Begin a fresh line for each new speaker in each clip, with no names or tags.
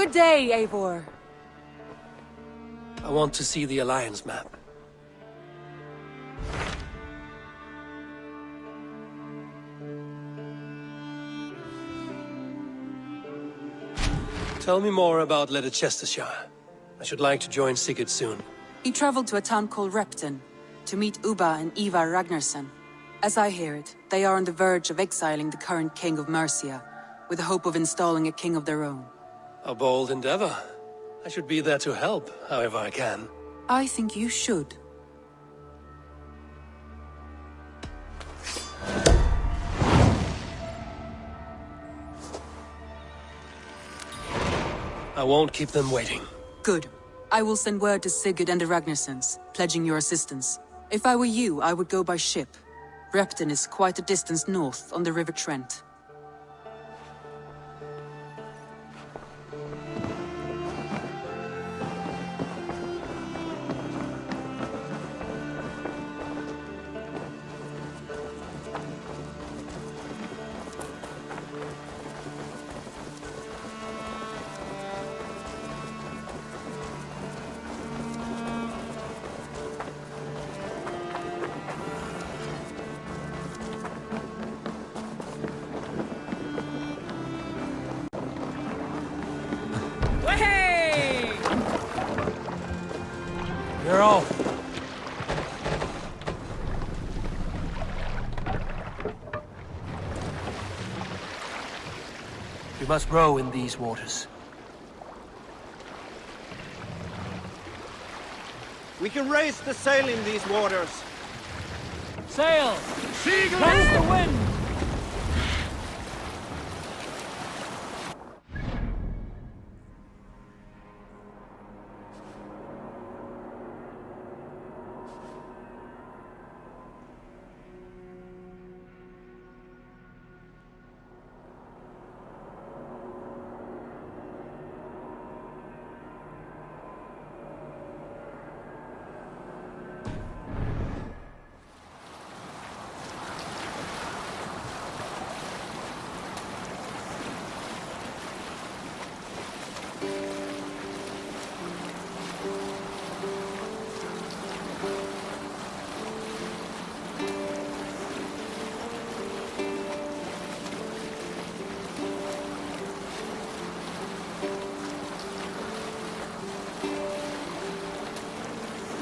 Good day, Eivor.
I want to see the Alliance map. Tell me more about Ledechestershire. I should like to join Sigurd soon.
He traveled to a town called Repton to meet Ubba and Ivar Ragnarsson. As I hear it, they are on the verge of exiling the current king of Mercia, with the hope of installing a king of their own.
A bold endeavor. I should be there to help, however I can.
I think you should.
I won't keep them waiting.
Good. I will send word to Sigurd and the Ragnarssons, pledging your assistance. If I were you, I would go by ship. Repton is quite a distance north on the River Trent.
You're off. We must row in these waters.
We can raise the sail in these waters.
Sail!
Seagull!
Catch the wind!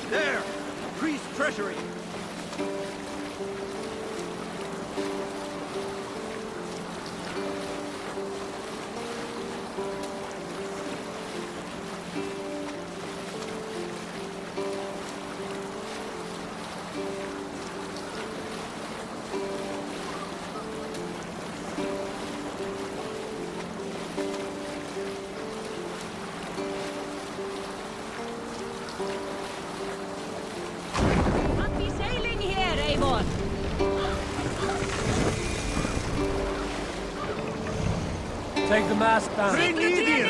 There! Priest treasury!
Must be sailing here, Eivor.
Take the mast down.
Bring Idir!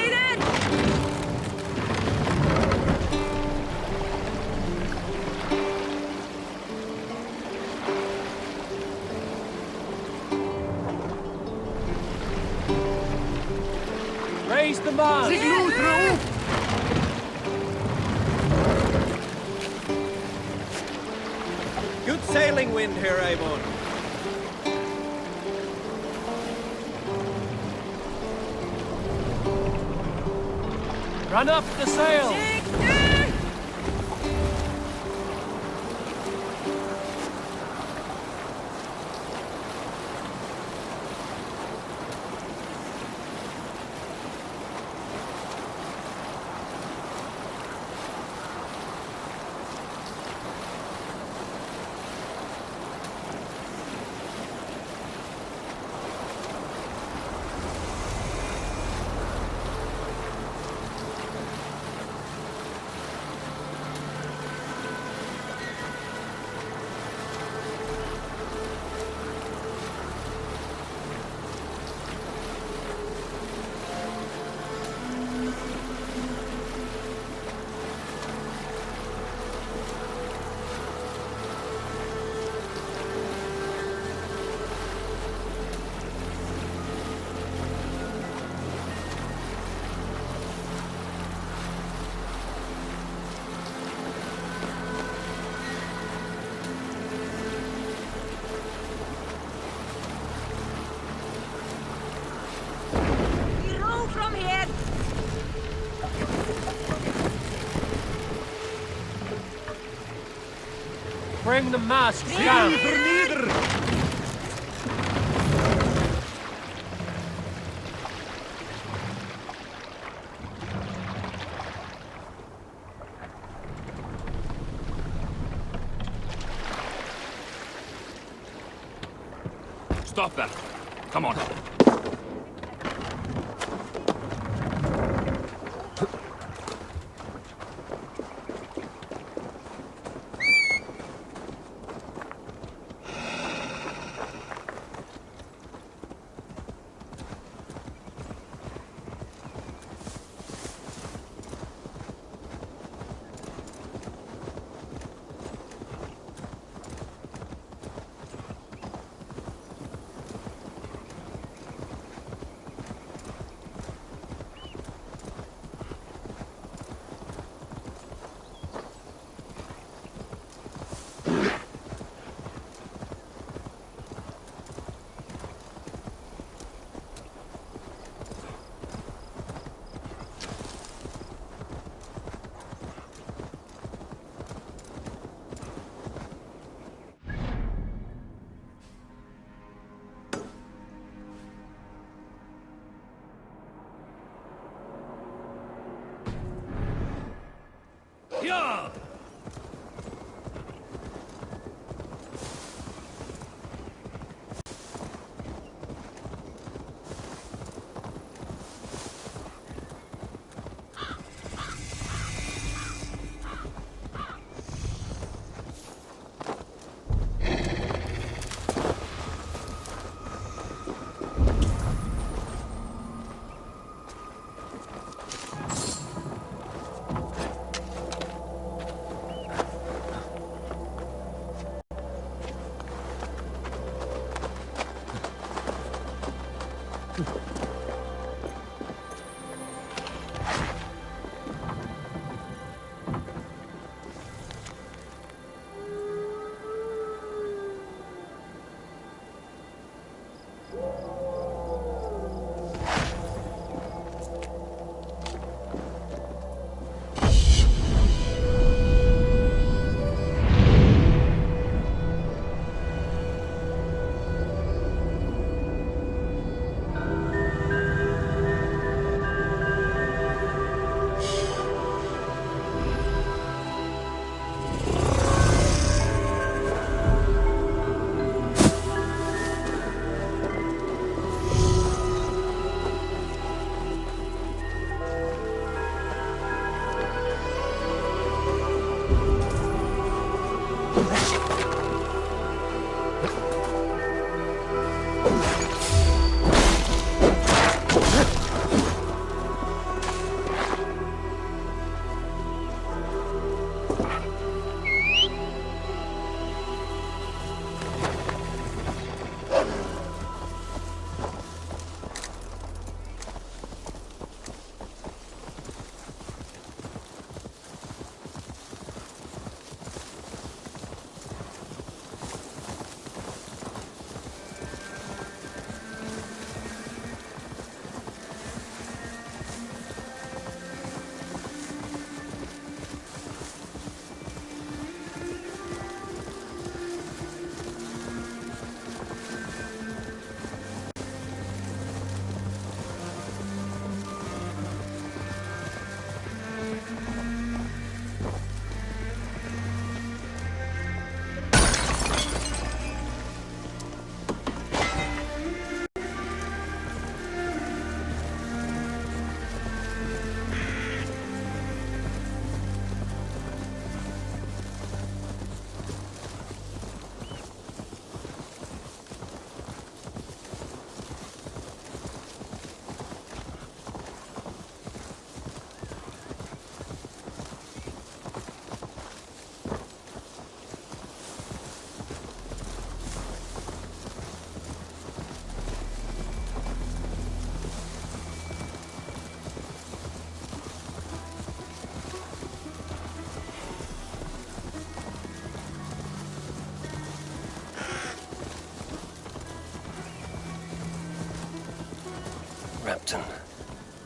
Raise the mast.
Good sailing wind here, Avon.
Run up the sail. Bring the masts down.
Stop that. Come on. Yeah!
Repton.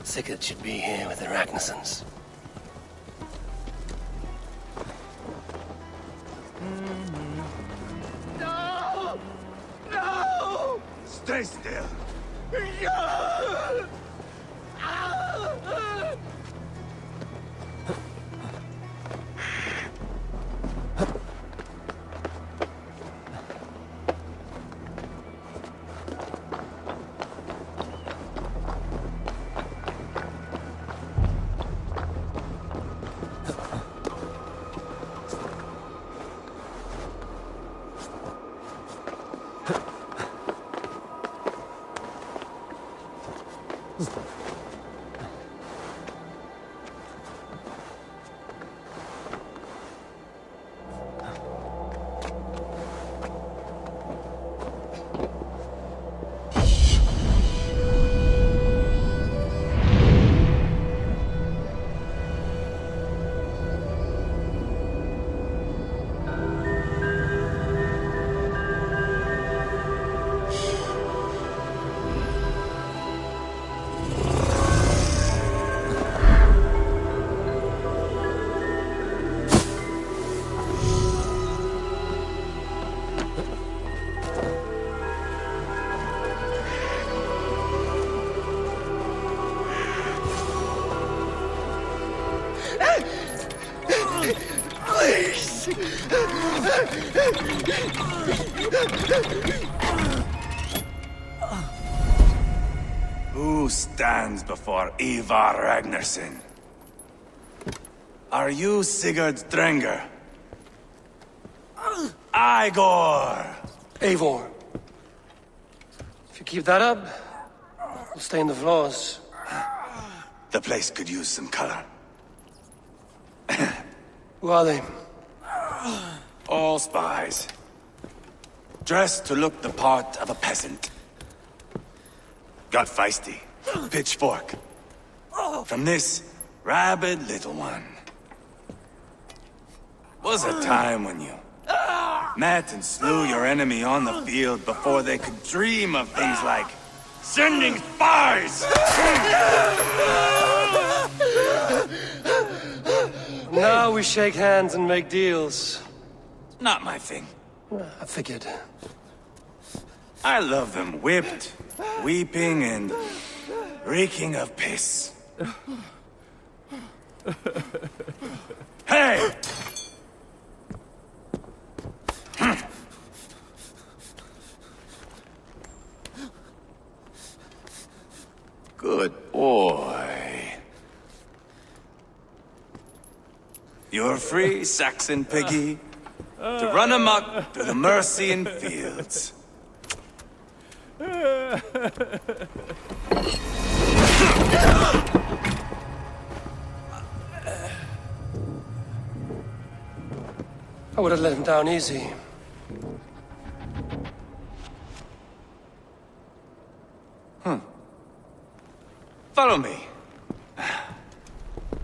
Sigurd should be here with the Ragnarsons.
Stay still. Who stands before Ivar Ragnarsson? Are you Sigurd Drenger? Igor!
Eivor. If you keep that up, we'll stain the floors.
The place could use some color.
Who are they?
All spies. Dressed to look the part of a peasant. Got feisty. Pitchfork. From this rabid little one. Was a time when you met and slew your enemy on the field before they could dream of things like sending spies!
Now we shake hands and make deals.
Not my thing.
I figured.
I love them whipped, weeping, and reeking of piss. Hey! Good boy. You're free, Saxon piggy, to run amok through the Mercian fields.
I would have let him down easy.
Follow me.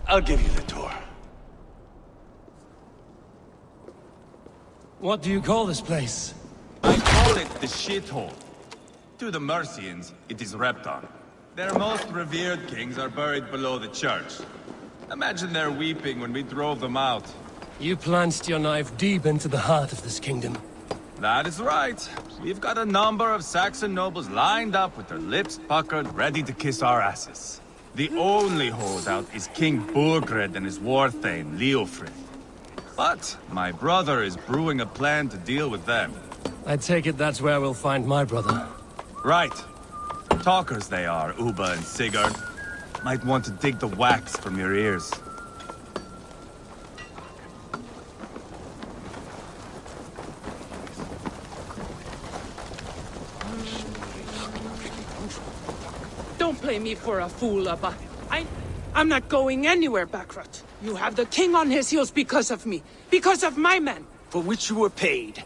I'll give you the tour.
What do you call this place?
I call it the shithole. To the Mercians, it is Repton. Their most revered kings are buried below the church. Imagine their weeping when we drove them out.
You plunged your knife deep into the heart of this kingdom.
That is right. We've got a number of Saxon nobles lined up with their lips puckered, ready to kiss our asses. The only holdout is King Burgred and his war thane, Leofrith. But my brother is brewing a plan to deal with them.
I take it that's where we'll find my brother.
Right. Talkers they are, Uba and Sigurd. Might want to dig the wax from your ears.
Don't play me for a fool, Abba. I'm not going anywhere, Backrot. You have the king on his heels because of me. Because of my men.
For which you were paid.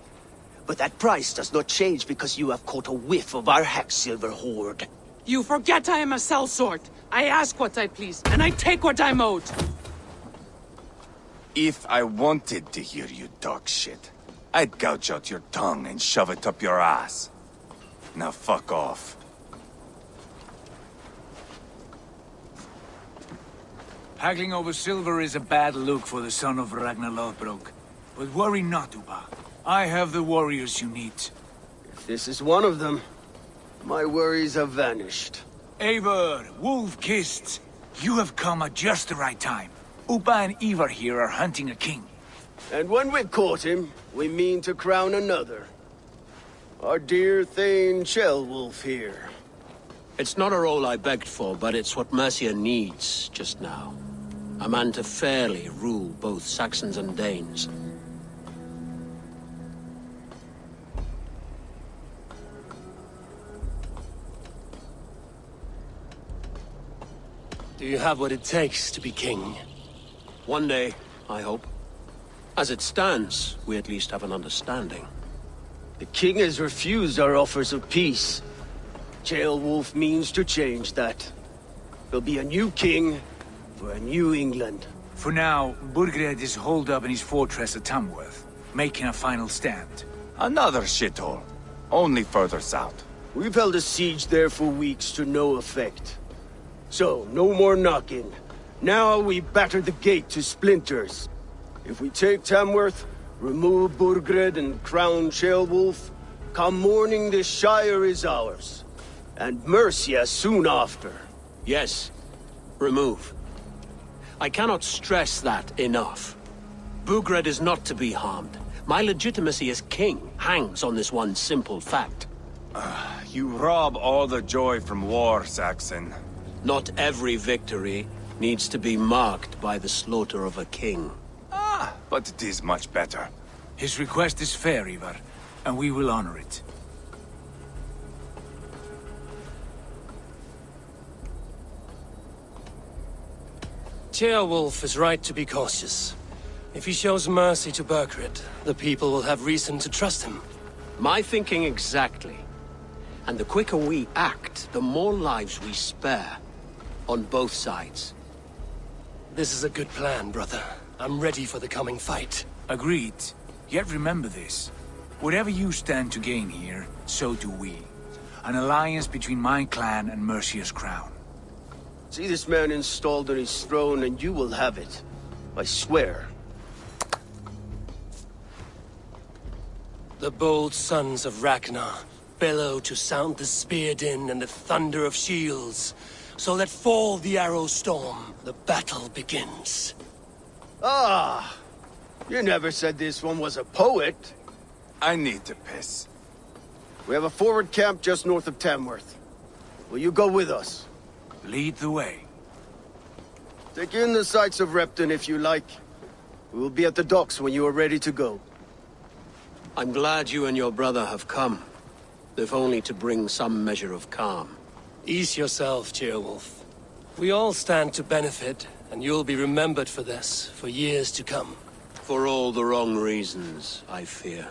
But that price does not change because you have caught a whiff of our Hacksilver hoard.
You forget I am a sellsword. I ask what I please, and I take what I'm owed.
If I wanted to hear you talk shit, I'd gouge out your tongue and shove it up your ass. Now fuck off.
Haggling over silver is a bad look for the son of Ragnar Lothbrok. But worry not, Uba. I have the warriors you need.
If this is one of them, My worries have vanished.
Eivor, wolf-kissed, you have come at just the right time. Upa and Ivar here are hunting a king.
And when we've caught him, we mean to crown another. Our dear Thane Shellwolf here.
It's not a role I begged for, but it's what Mercia needs just now. A man to fairly rule both Saxons and Danes.
Do you have what it takes to be king?
One day, I hope. As it stands, we at least have an understanding.
The king has refused our offers of peace. Ceolwulf means to change that. There'll be a new king for a new England.
For now, Burgred is holed up in his fortress at Tamworth, making a final stand.
Another shithole. Only further south.
We've held a siege there for weeks to no effect. So, no more knocking. Now we batter the gate to splinters. If we take Tamworth, remove Burgred and crown Ceolwulf, come morning the Shire is ours. And Mercia soon after.
Yes, remove. I cannot stress that enough. Burgred is not to be harmed. My legitimacy as king hangs on this one simple fact.
You rob all the joy from war, Saxon.
Not every victory needs to be marked by the slaughter of a king.
But it is much better.
His request is fair, Ivar, and we will honor it.
Ceolwulf is right to be cautious. If he shows mercy to Burgred, the people will have reason to trust him.
My thinking exactly. And the quicker we act, the more lives we spare. On both sides.
This is a good plan, brother. I'm ready for the coming fight.
Agreed. Yet remember this. Whatever you stand to gain here, so do we. An alliance between my clan and Mercia's crown.
See this man installed on his throne and you will have it. I swear.
The bold sons of Ragnar bellow to sound the spear din and the thunder of shields. So let fall the arrow storm. The battle begins.
Ah! You never said this one was a poet.
I need to piss.
We have a forward camp just north of Tamworth. Will you go with us?
Lead the way.
Take in the sights of Repton if you like. We will be at the docks when you are ready to go.
I'm glad you and your brother have come. If only to bring some measure of calm.
Ease yourself, Ceolwulf. We all stand to benefit, and you'll be remembered for this, for years to come.
For all the wrong reasons, I fear.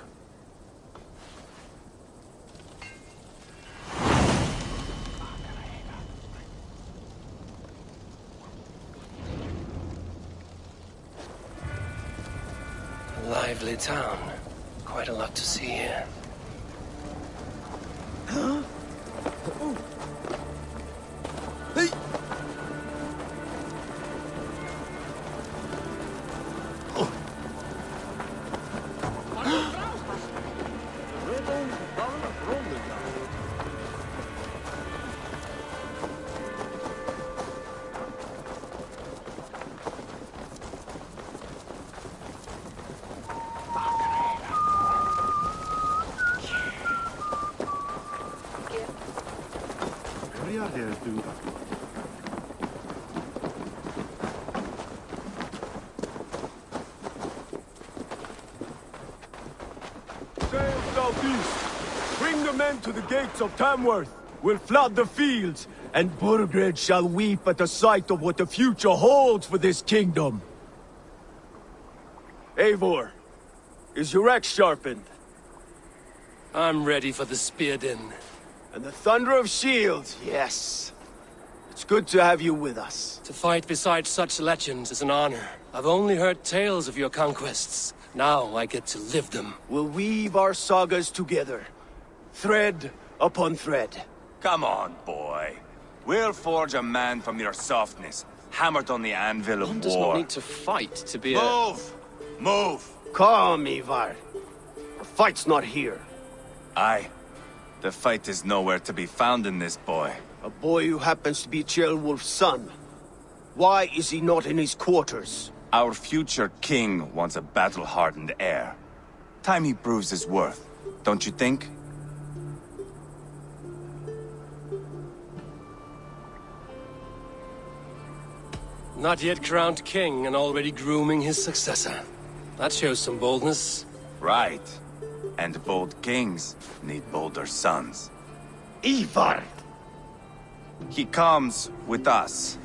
A lively town. Quite a lot to see here.
Huh?
Sail southeast. Bring the men to the gates of Tamworth. We'll flood the fields, and Burgred shall weep at the sight of what the future holds for this kingdom. Eivor, is your axe sharpened?
I'm ready for the spear din.
And the thunder of shields, yes. It's good to have you with us.
To fight beside such legends is an honor. I've only heard tales of your conquests. Now I get to live them.
We'll weave our sagas together. Thread upon thread.
Come on, boy. We'll forge a man from your softness, hammered on the anvil of
One
war.
does not need to fight to be a...
Move! Move!
Calm, Ivar. The fight's not here.
Aye.
The fight is nowhere to be found in this boy.
A boy who happens to be Ceolwulf's son. Why is he not in his quarters?
Our future king wants a battle-hardened heir. Time he proves his worth, don't you think?
Not yet crowned king and already grooming his successor. That shows some boldness.
Right. And bold kings need bolder sons.
Ivar!
He comes with us.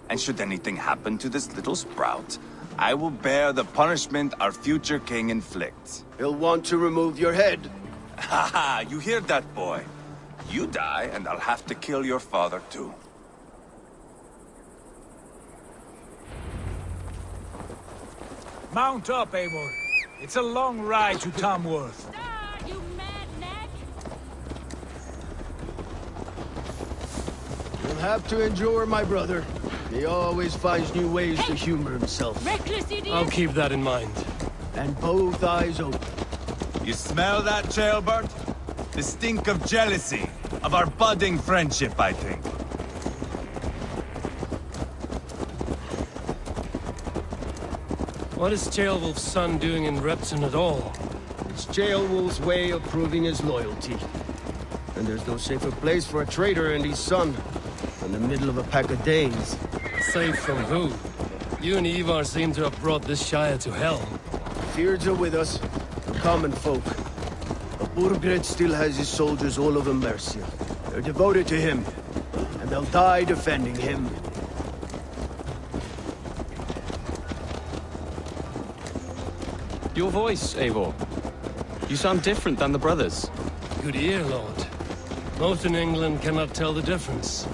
And should anything happen to this little sprout, I will bear the punishment our future king inflicts.
He'll want to remove your head.
Haha, you hear that, boy? You die, and I'll have to kill your father, too.
Mount up, Eivor. It's a long ride to Tamworth.
Start, you madneck!
You'll have to endure my brother. He always finds new ways to humor himself.
Reckless idiot!
I'll keep that in mind.
And both eyes open.
You smell that, Ceolbert? The stink of jealousy, of our budding friendship, I think.
What is Ceolwulf's son doing in Repton at all?
It's Ceolwulf's way of proving his loyalty. And there's no safer place for a traitor and his son in the middle of a pack of Danes.
Safe from who? You and Ivar seem to have brought this Shire to hell.
Fears are with us, the common folk. But Burgred still has his soldiers all over Mercia. They're devoted to him, and they'll die defending him.
Your voice, Eivor. You sound different than the brothers.
Good ear, Lord. Most in England cannot tell the difference.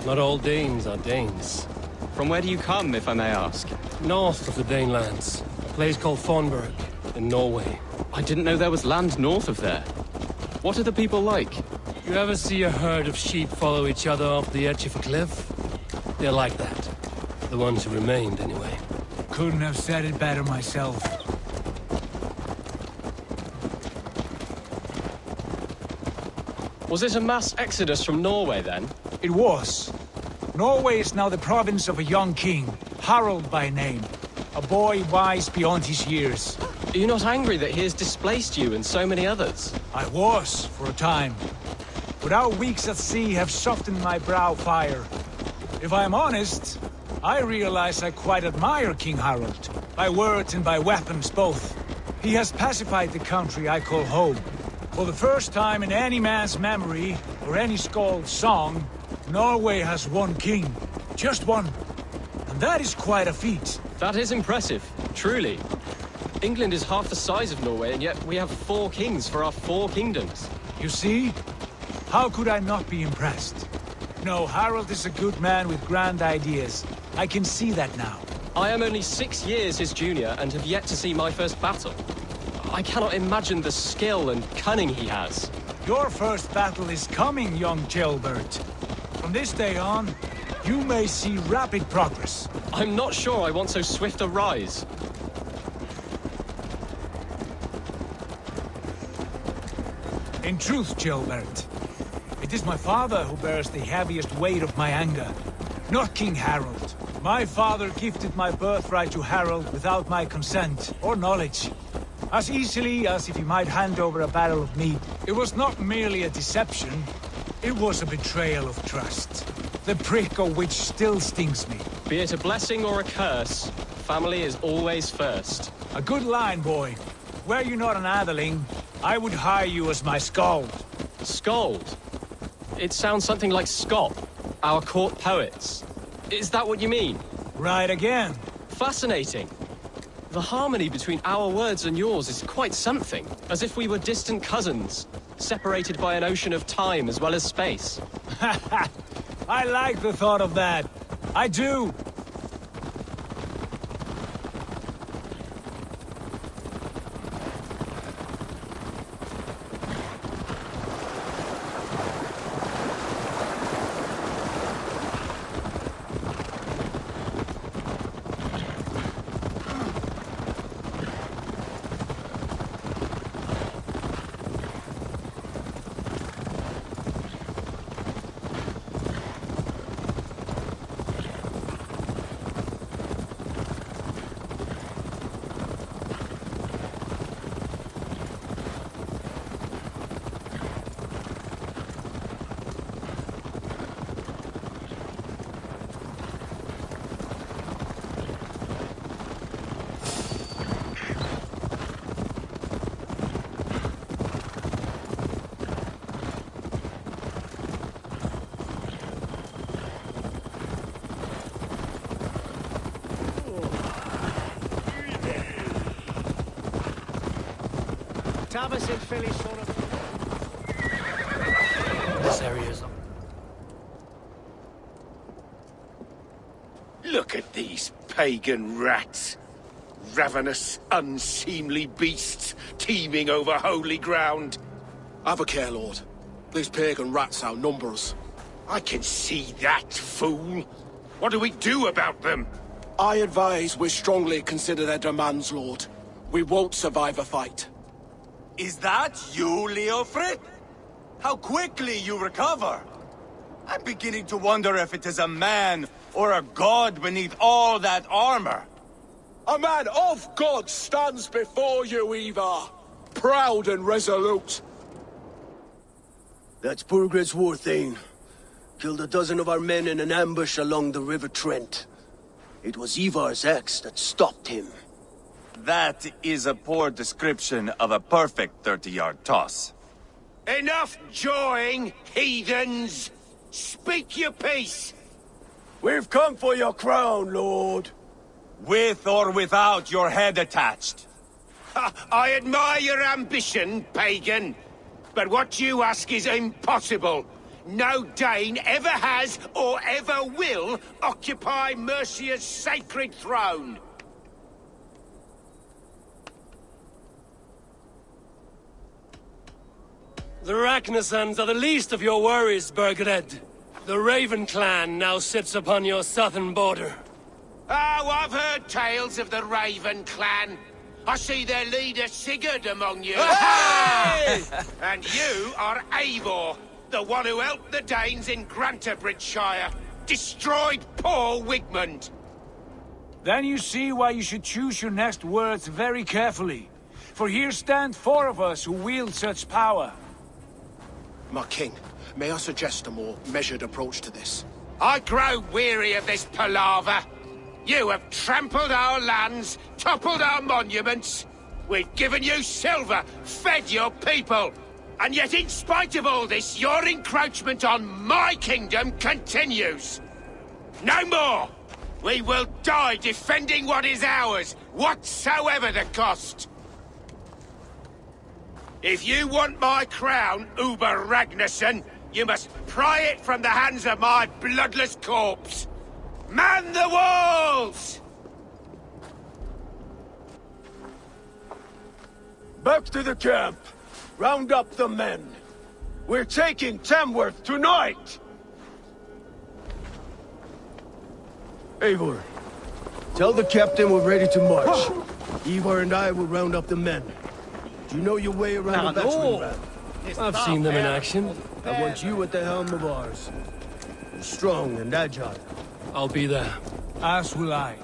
Not all Danes are Danes.
From where do you come, if I may ask?
North of the Danelands. A place called Thornburg, in Norway.
I didn't know there was land north of there. What are the people like?
You ever see a herd of sheep follow each other off the edge of a cliff? They're like that. The ones who remained, anyway.
Couldn't have said it better myself.
Was it a mass exodus from Norway, then?
It was. Norway is now the province of a young king, Harald by name. A boy wise beyond his years.
Are you not angry that he has displaced you and so many others?
I was, for a time. But our weeks at sea have softened my brow fire. If I'm honest, I realize I quite admire King Harald. By words and by weapons both. He has pacified the country I call home. For the first time in any man's memory, or any skald's song, Norway has one king. Just one. And that is quite a feat.
That is impressive, truly. England is half the size of Norway, and yet we have 4 kings for our 4 kingdoms.
You see? How could I not be impressed? No, Harald is a good man with grand ideas. I can see that now.
I am only 6 years his junior and have yet to see my first battle. I cannot imagine the skill and cunning he has.
Your first battle is coming, young Ceolbert. From this day on, you may see rapid progress.
I'm not sure I want so swift a rise.
In truth, Ceolbert, it is my father who bears the heaviest weight of my anger, not King Harald. My father gifted my birthright to Harald without my consent or knowledge. As easily as if he might hand over a barrel of meat. It was not merely a deception, it was a betrayal of trust. The prick of which still stings me.
Be it a blessing or a curse, family is always first.
A good line, boy. Were you not an atheling, I would hire you as my skald.
Skald? It sounds something like Scott, our court poets. Is that what you mean?
Right again.
Fascinating. The harmony between our words and yours is quite something. As if we were distant cousins, separated by an ocean of time as well as space.
I like the thought of that. I do.
This area's...
Look at these pagan rats. Ravenous, unseemly beasts teeming over holy ground.
Have a care, Lord. These pagan rats outnumber us.
I can see that, fool. What do we do about them?
I advise we strongly consider their demands, Lord. We won't survive a fight.
Is that you, Leofrid? How quickly you recover! I'm beginning to wonder if it is a man or a god beneath all that armor.
A man of God stands before you, Ivar. Proud and resolute.
That's Burgred's war thane. Killed a dozen of our men in an ambush along the River Trent. It was Ivar's axe that stopped him.
That is a poor description of a perfect 30-yard toss.
Enough jawing, heathens! Speak your piece!
We've come for your crown, Lord.
With or without your head attached.
I admire your ambition, pagan. But what you ask is impossible. No Dane ever has or ever will occupy Mercia's sacred throne.
The Ragnarsons are the least of your worries, Burgred. The Raven clan now sits upon your southern border.
Oh, I've heard tales of the Raven clan. I see their leader Sigurd among you.
Hey!
And you are Eivor, the one who helped the Danes in Grantabridgeshire. Destroyed poor Wigmund.
Then you see why you should choose your next words very carefully. For here stand four of us who wield such power.
My king, may I suggest a more measured approach to this?
I grow weary of this palaver. You have trampled our lands, toppled our monuments. We've given you silver, fed your people. And yet in spite of all this, your encroachment on my kingdom continues. No more! We will die defending what is ours, whatsoever the cost. If you want my crown, Uber Ragnarsson, you must pry it from the hands of my bloodless corpse. Man the walls!
Back to the camp. Round up the men. We're taking Tamworth tonight! Eivor, tell the captain we're ready to march. Ivar and I will round up the men. Do you know your way around the battering ram?
I've seen them in action.
I want you at the helm of ours. You're strong and agile.
I'll be there.
As will I.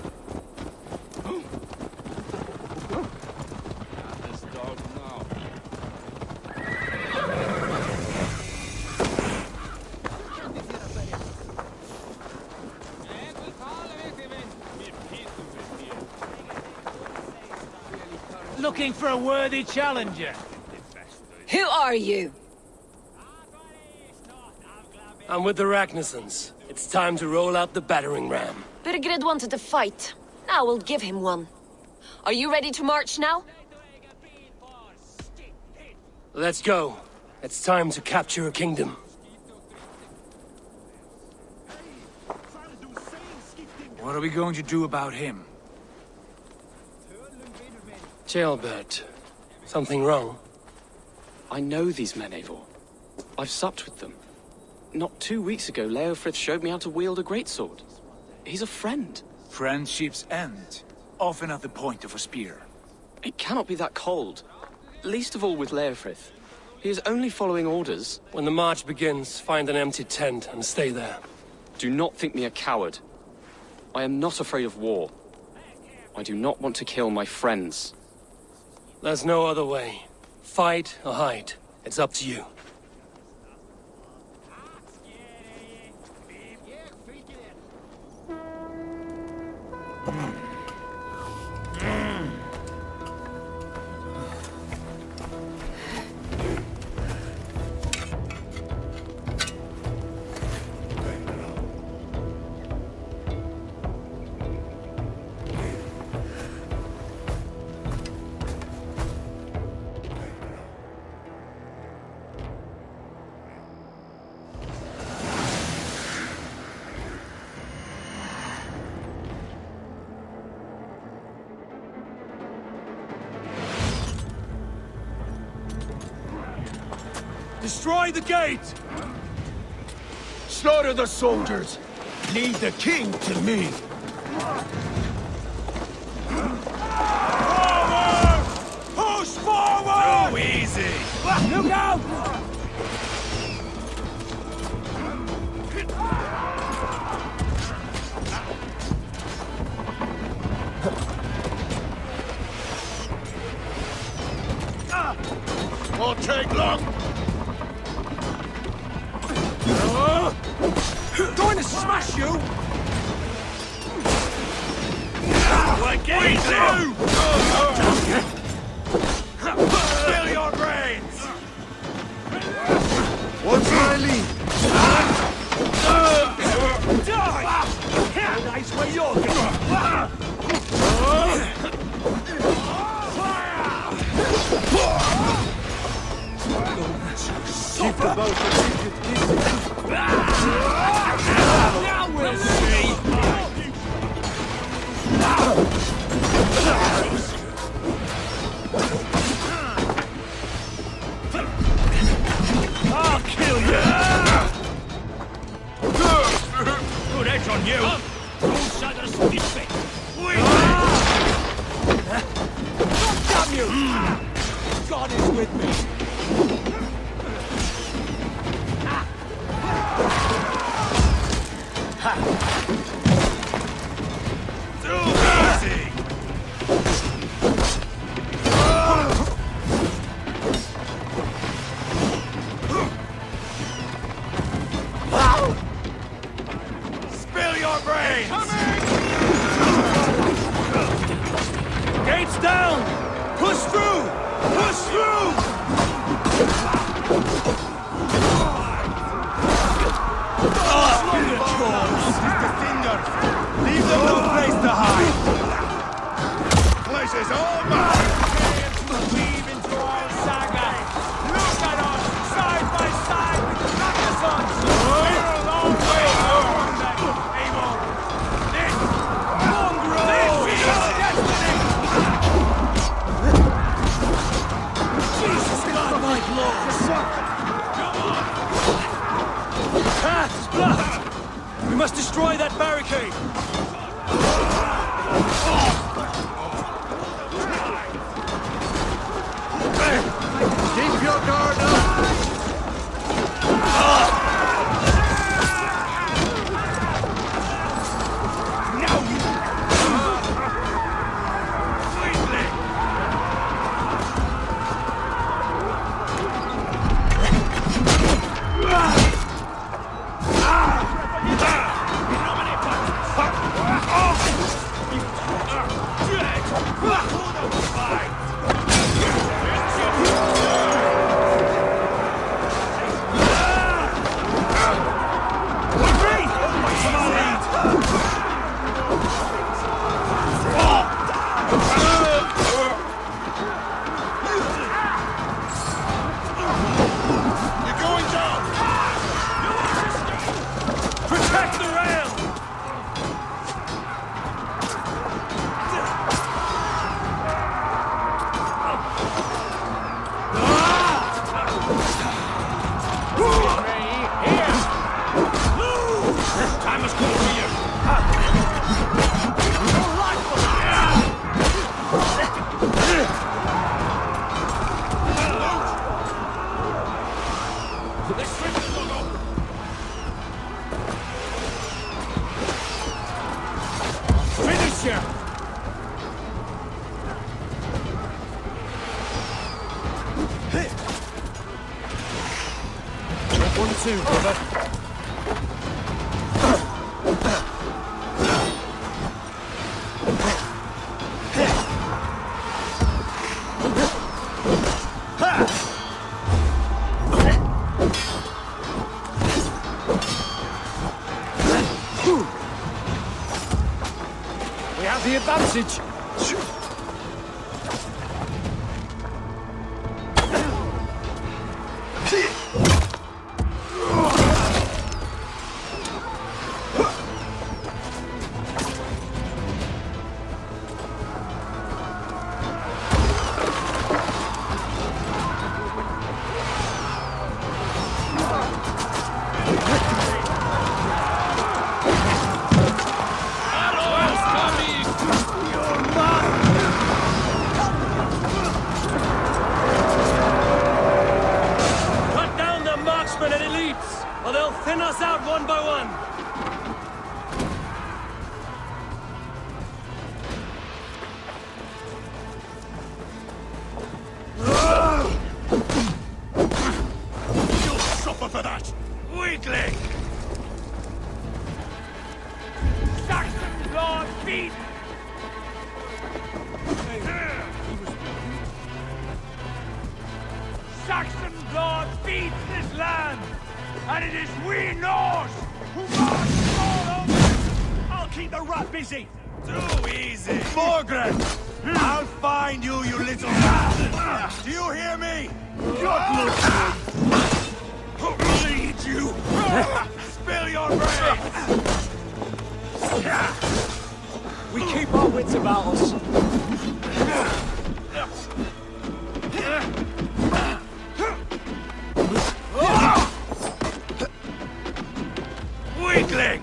Looking for a worthy challenger.
Who are you?
I'm with the Ragnarsons. It's time to roll out the battering ram.
Burgred wanted to fight. Now we'll give him one. Are you ready to march now?
Let's go. It's time to capture a kingdom.
What are we going to do about him?
Ceolbert, something wrong?
I know these men, Eivor. I've supped with them. Not 2 weeks ago, Leofrith showed me how to wield a greatsword. He's a friend.
Friendships end, often at the point of a spear.
It cannot be that cold. Least of all with Leofrith. He is only following orders.
When the march begins, find an empty tent and stay there.
Do not think me a coward. I am not afraid of war. I do not want to kill my friends.
There's no other way. Fight or hide. It's up to you.
Destroy the gate! Slaughter the soldiers! Leave the king to me! Forward! Push forward!
Too easy!
Look out!
Won't take long!
Going to smash you!
Like easy! Spill your brains!
What's my lead? Die! Nice where you're going! Keep the boat and now we'll see!
I'll kill you! Good edge on you!
Damn you! God is with me!
Spill your brains!
Gates down! Push through! Push through!
Defenders! Leave them no place to hide! Place is all mine!
Weave into our saga! Look at us! Side by side with the Magnussons! We're a long way from that able! This mongrel! This is destiny! Jesus God, my Lord! Come on! Ah! We must destroy that barricade!
Keep your guard up!
Too, brother. We have the advantage.
And it is we Norse who march all over. I'll keep the rat busy.
Too easy. Morgan! I'll find you, you little rat! Do you hear me?
God look bleed you.
Spill your brains!
We keep our wits about us.
Weakling!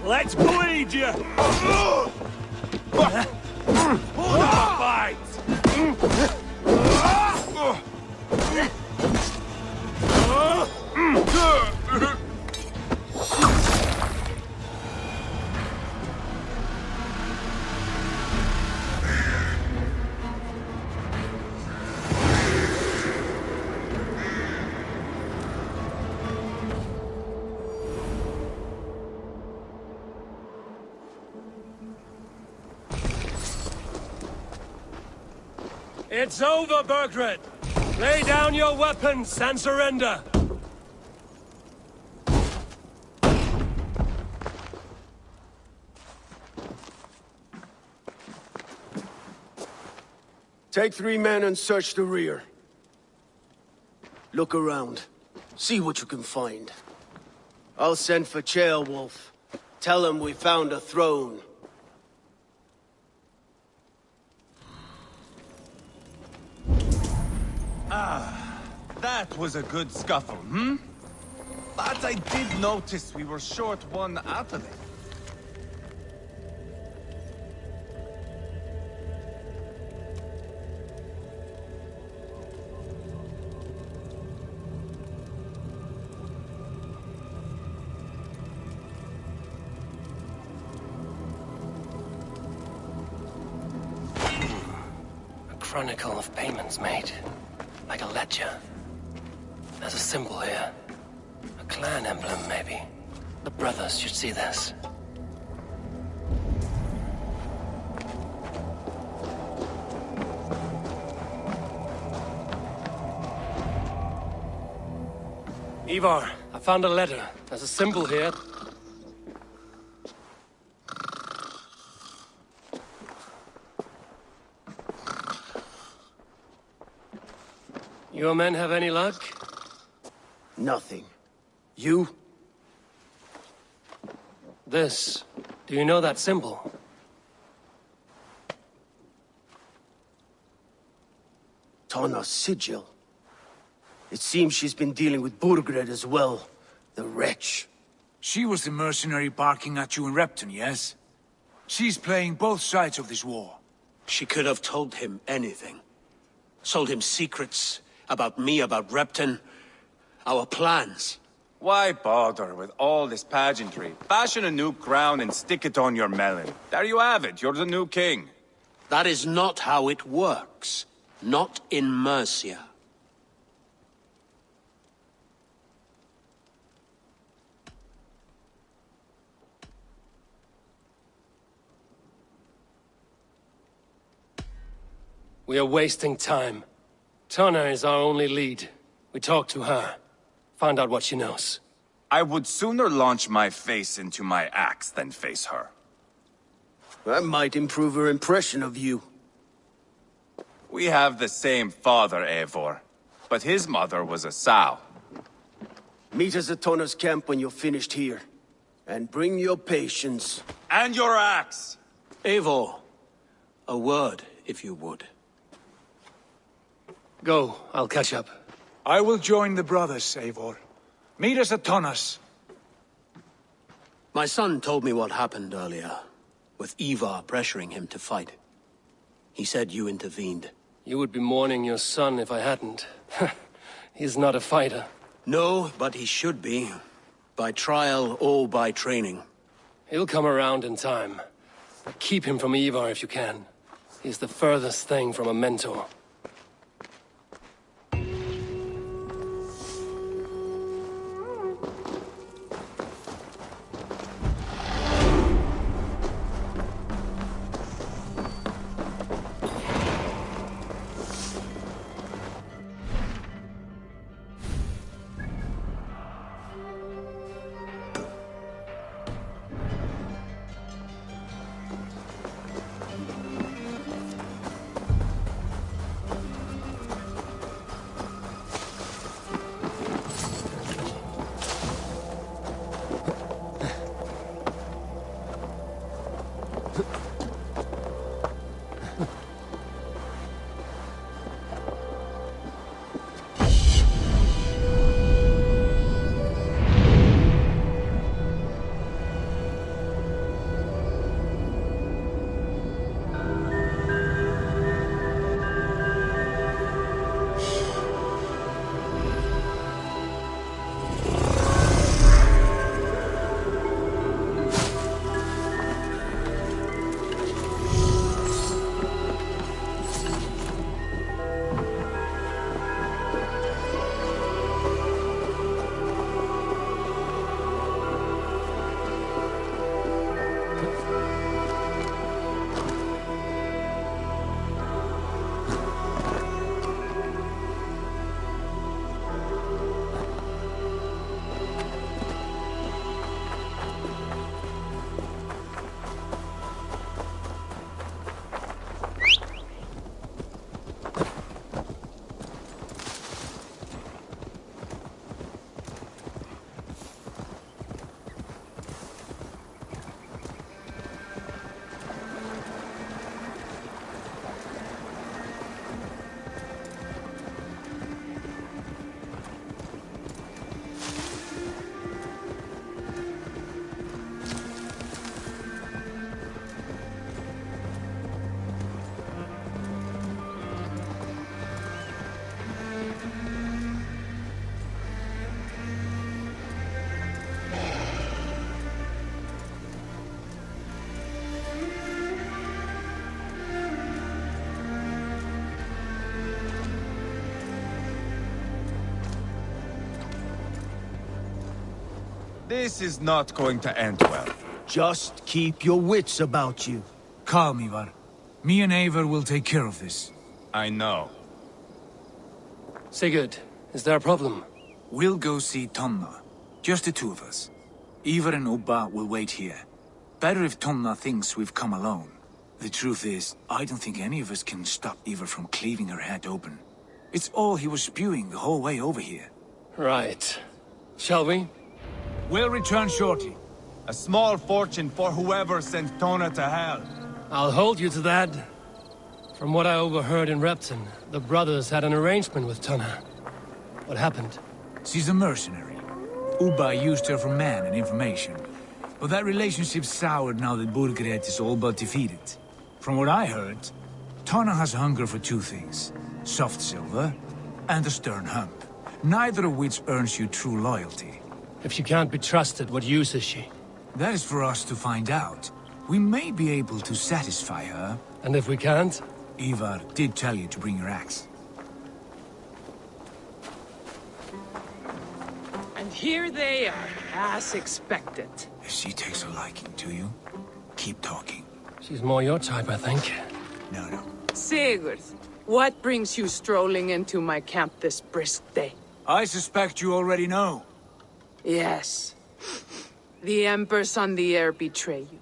Let's bleed you.
Hold on, fight!
It's over, Burgred! Lay down your weapons and surrender!
Take 3 men and search the rear. Look around. See what you can find. I'll send for Ceolwulf. Tell him we found a throne.
That was a good scuffle, hmm? But I did notice we were short one athlete.
A chronicle of payments made. Like a ledger. There's a symbol here. A clan emblem, maybe. The brothers should see this. Ivar, I found a letter. There's a symbol here. Your men have any luck?
Nothing. You?
This. Do you know that symbol?
Tanna's sigil. It seems she's been dealing with Burgred as well. The wretch.
She was the mercenary barking at you in Repton, yes? She's playing both sides of this war.
She could have told him anything. Sold him secrets about me, about Repton, our plans.
Why bother with all this pageantry? Fashion a new crown and stick it on your melon. There you have it, you're the new king.
That is not how it works. Not in Mercia.
We are wasting time. Tanna is our only lead. We talk to her. Find out what she knows.
I would sooner launch my face into my axe than face her.
That might improve her impression of you.
We have the same father, Eivor. But his mother was a sow.
Meet us at Tanna's camp when you're finished here. And bring your patience.
And your axe!
Eivor, a word, if you would.
Go, I'll catch up.
I will join the brothers, Eivor. Meet us at Tanna's.
My son told me what happened earlier, with Ivar pressuring him to fight. He said you intervened.
You would be mourning your son if I hadn't. He's not a fighter.
No, but he should be. By trial or by training.
He'll come around in time. Keep him from Ivar if you can. He's the furthest thing from a mentor.
This is not going to end well.
Just keep your wits about you.
Calm, Ivar. Me and Eivor will take care of this.
I know.
Sigurd, is there a problem?
We'll go see Tomna. Just the two of us. Ivar and Ubba will wait here. Better if Tomna thinks we've come alone. The truth is, I don't think any of us can stop Ivar from cleaving her head open. It's all he was spewing the whole way over here.
Right. Shall we?
We'll return shortly.
A small fortune for whoever sent Tona to hell.
I'll hold you to that. From what I overheard in Repton, the brothers had an arrangement with Tona. What happened?
She's a mercenary. Ubba used her for man and information. But that relationship soured now that Burgred is all but defeated. From what I heard, Tona has hunger for two things. Soft silver and a stern hump. Neither of which earns you true loyalty.
If she can't be trusted, what use is she?
That is for us to find out. We may be able to satisfy her.
And if we can't?
Ivar did tell you to bring your axe.
And here they are, as expected.
If she takes a liking to you, keep talking.
She's more your type, I think.
No.
Sigurd, what brings you strolling into my camp this brisk day?
I suspect you already know.
Yes. The Embers on the air betray you.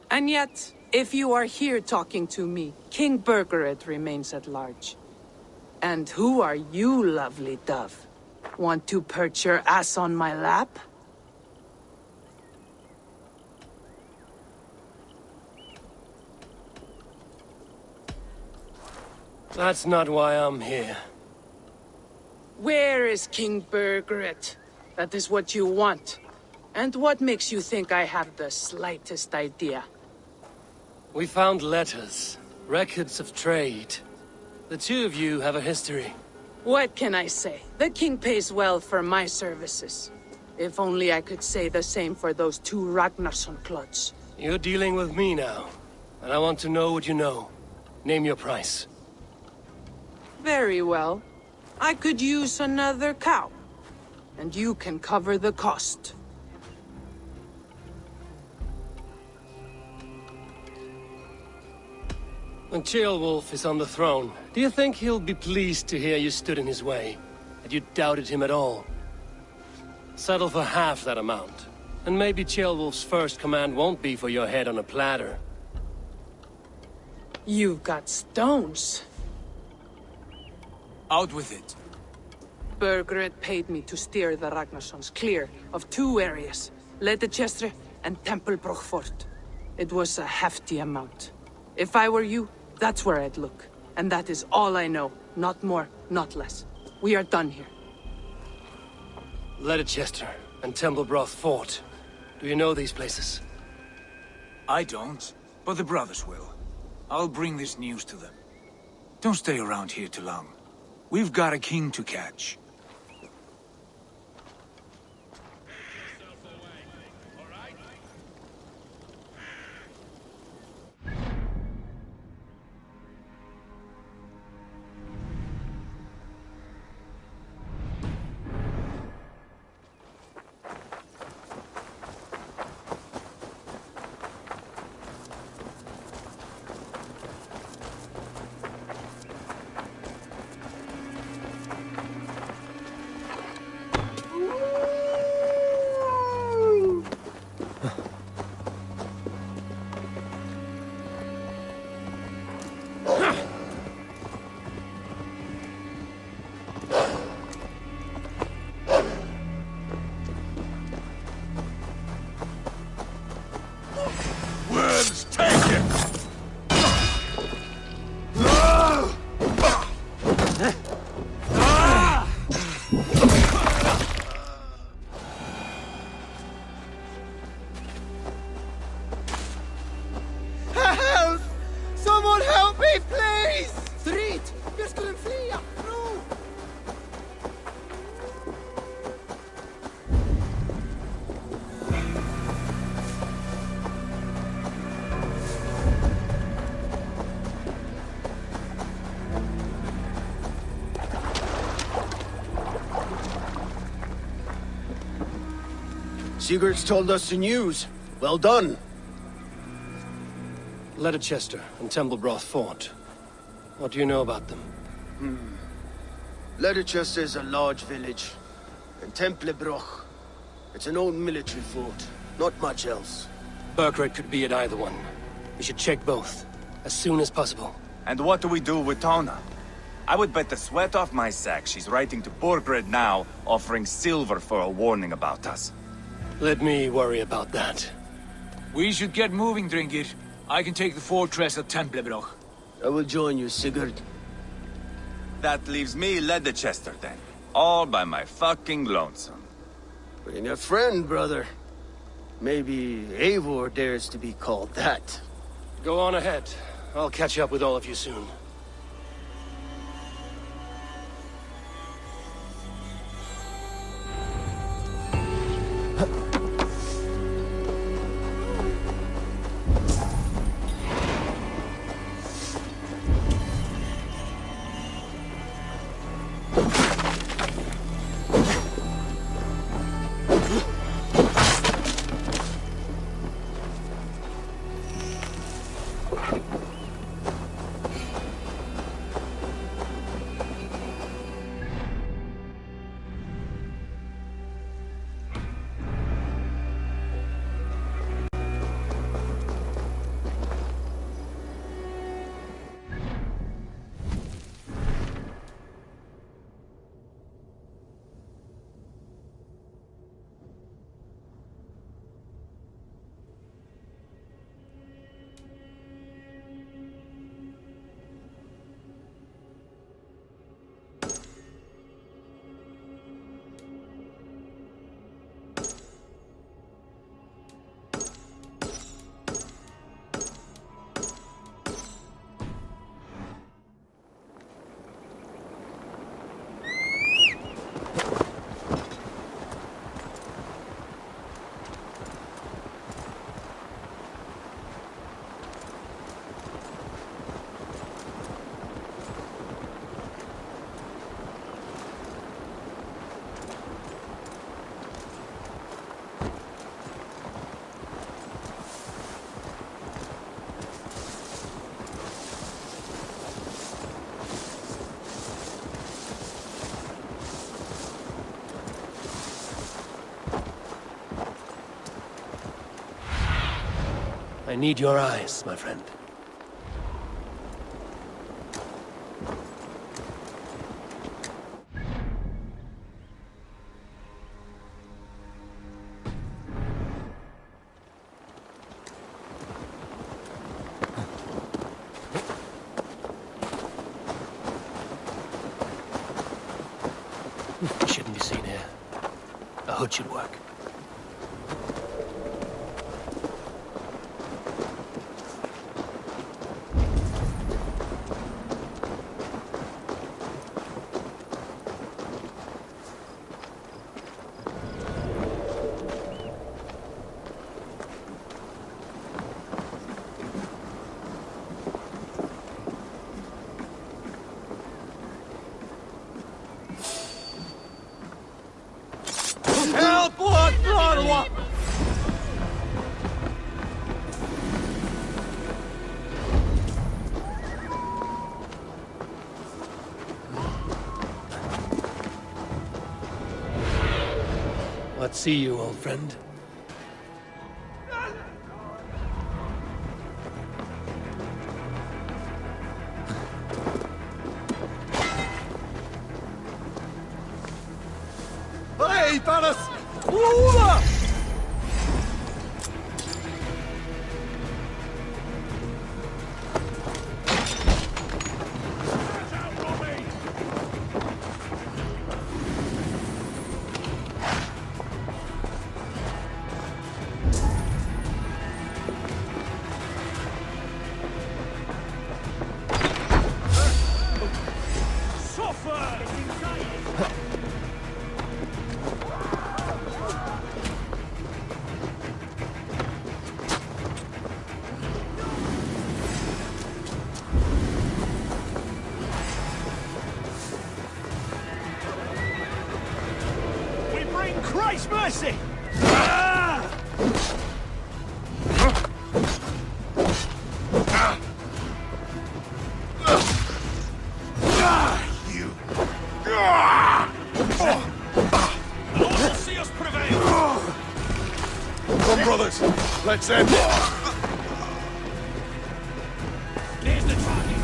And yet, if you are here talking to me, King Burgred remains at large. And who are you, lovely dove? Want to perch your ass on my lap?
That's not why I'm here.
Where is King Burgred? That is what you want. And what makes you think I have the slightest idea?
We found letters, records of trade. The two of you have a history.
What can I say? The king pays well for my services. If only I could say the same for those two Ragnarsson clods.
You're dealing with me now, and I want to know what you know. Name your price.
Very well. I could use another cow. And you can cover the cost.
When Ceolwulf is on the throne, do you think he'll be pleased to hear you stood in his way? That you doubted him at all? Settle for half that amount. And maybe Ceolwulf's first command won't be for your head on a platter.
You've got stones.
Out with it.
Burgred paid me to steer the Ragnarssons clear of two areas, Ledechetre and Tempelbroch Fort. It was a hefty amount. If I were you, that's where I'd look. And that is all I know. Not more, not less. We are done here.
Ledechetre and Tempelbroch Fort. Do you know these places?
I don't, but the brothers will. I'll bring this news to them. Don't stay around here too long. We've got a king to catch.
Sigurd's told us the news. Well done.
Ledechester and Templebroth fought. What do you know about them?
Ledechester is a large village. And Templebroch, it's an old military fort. Not much else.
Burkred could be at either one. We should check both, as soon as possible.
And what do we do with Tona? I would bet the sweat off my sack she's writing to Borgred now, offering silver for a warning about us.
Let me worry about that.
We should get moving, Dringir. I can take the fortress at Templebroch.
I will join you, Sigurd.
That leaves me Ledechester then. All by my fucking lonesome.
Bring a friend, brother. Maybe Eivor dares to be called that.
Go on ahead. I'll catch up with all of you soon. I need your eyes, my friend. Shouldn't be seen here. A hood should work.
Help! What?
What see you, old friend?
Hey, Thanos! Ooh! We bring Christ's mercy! Ah! Come, brothers, let's end it.
There's the target.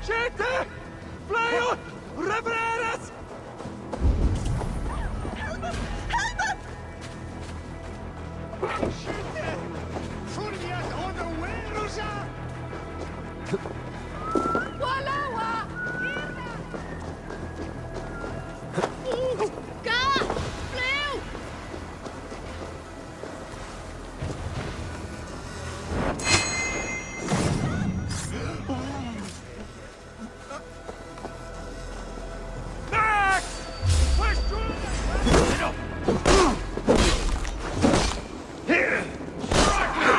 Gente! Flyot! Revereres!
Gente! Furiat onderwerusa! Walawa!
Ga! Flew!
Back! Push through! Here! Strike me!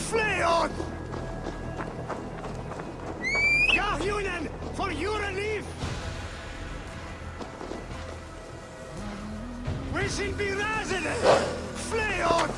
Fleot! Yahunen, for your relief! We should be resident! Fleot!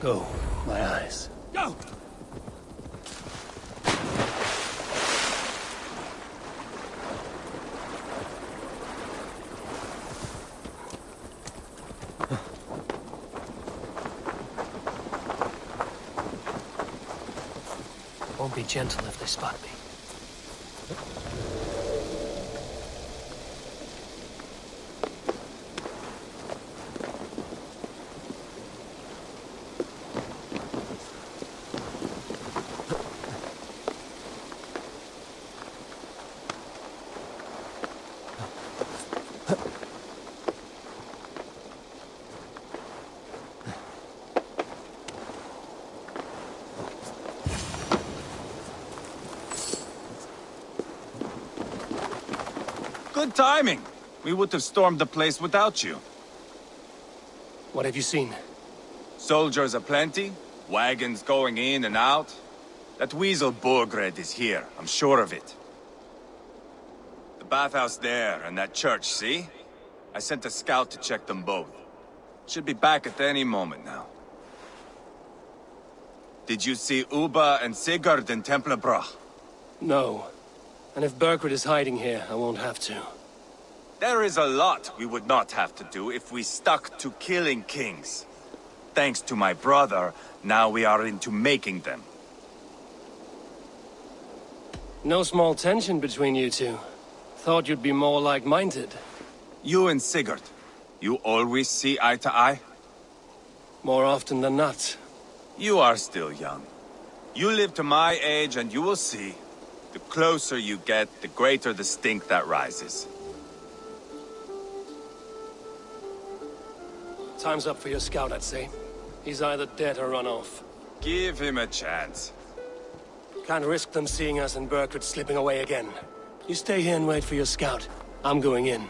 Go, my eyes.
Go!
Won't be gentle if they spot me.
Good timing. We would have stormed the place without you.
What have you seen?
Soldiers aplenty, wagons going in and out. That weasel Burgred is here, I'm sure of it. The bathhouse there and that church, see? I sent a scout to check them both. Should be back at any moment now. Did you see Uba and Sigurd in Templebrach?
No. And if Burgred is hiding here, I won't have to.
There is a lot we would not have to do if we stuck to killing kings. Thanks to my brother, now we are into making them.
No small tension between you two. Thought you'd be more like-minded.
You and Sigurd, you always see eye to eye?
More often than not.
You are still young. You live to my age and you will see. The closer you get, the greater the stink that rises.
Time's up for your scout, I'd say. He's either dead or run off.
Give him a chance.
Can't risk them seeing us and Burgred slipping away again. You stay here and wait for your scout. I'm going in.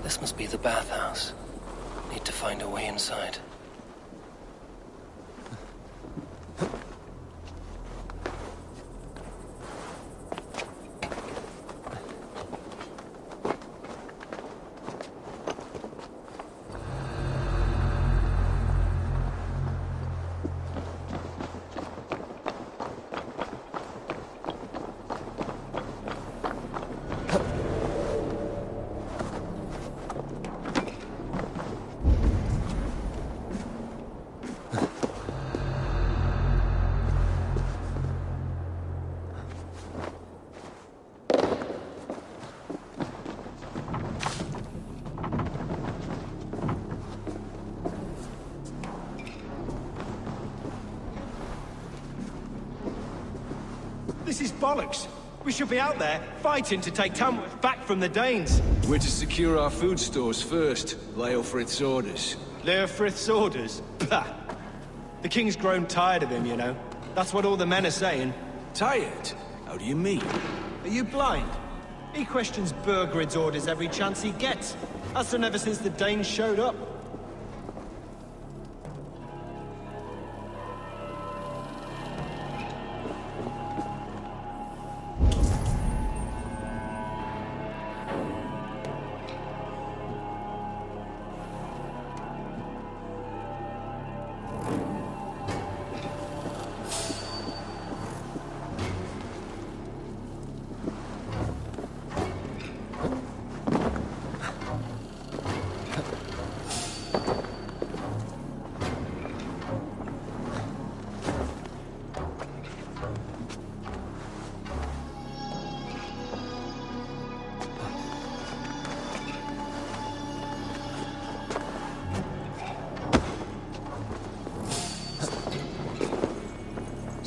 This must be the bathhouse. Need to find a way inside.
This is bollocks. We should be out there, fighting to take Tamworth back from the Danes.
We're to secure our food stores first. Leofrith's orders.
Leofrith's orders? Bah! The king's grown tired of him, you know. That's what all the men are saying.
Tired? How do you mean?
Are you blind? He questions Burgred's orders every chance he gets. That's done ever since the Danes showed up.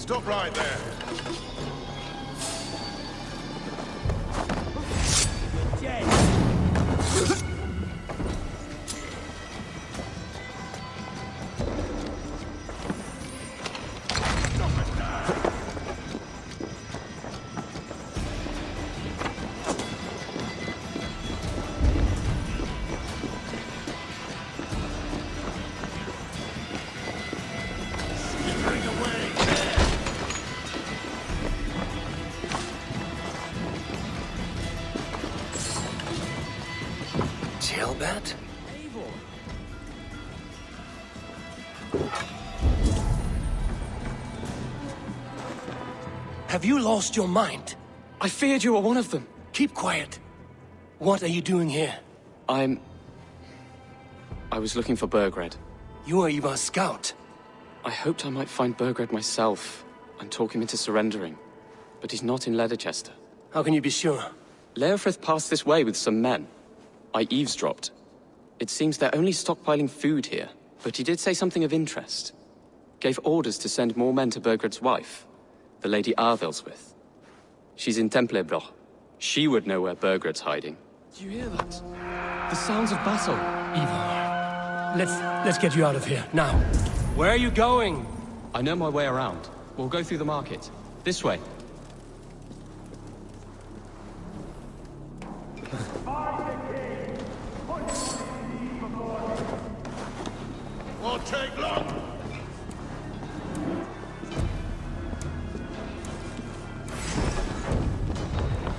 Stop right there.
Jailbird? Have you lost your mind?
I feared you were one of them.
Keep quiet. What are you doing here?
I was looking for Burgred.
You are Ivar's scout.
I hoped I might find Burgred myself and talk him into surrendering. But he's not in Ledechester.
How can you be sure?
Leofrith passed this way with some men. I eavesdropped. It seems they're only stockpiling food here, but he did say something of interest. Gave orders to send more men to Burgred's wife, the Lady Arvelswith. She's in Templebroch. She would know where Burgred's hiding.
Do you hear that? The sounds of battle.
Ivar, let's get you out of here, now. Where are you going?
I know my way around. We'll go through the market. This way.
Won't take long.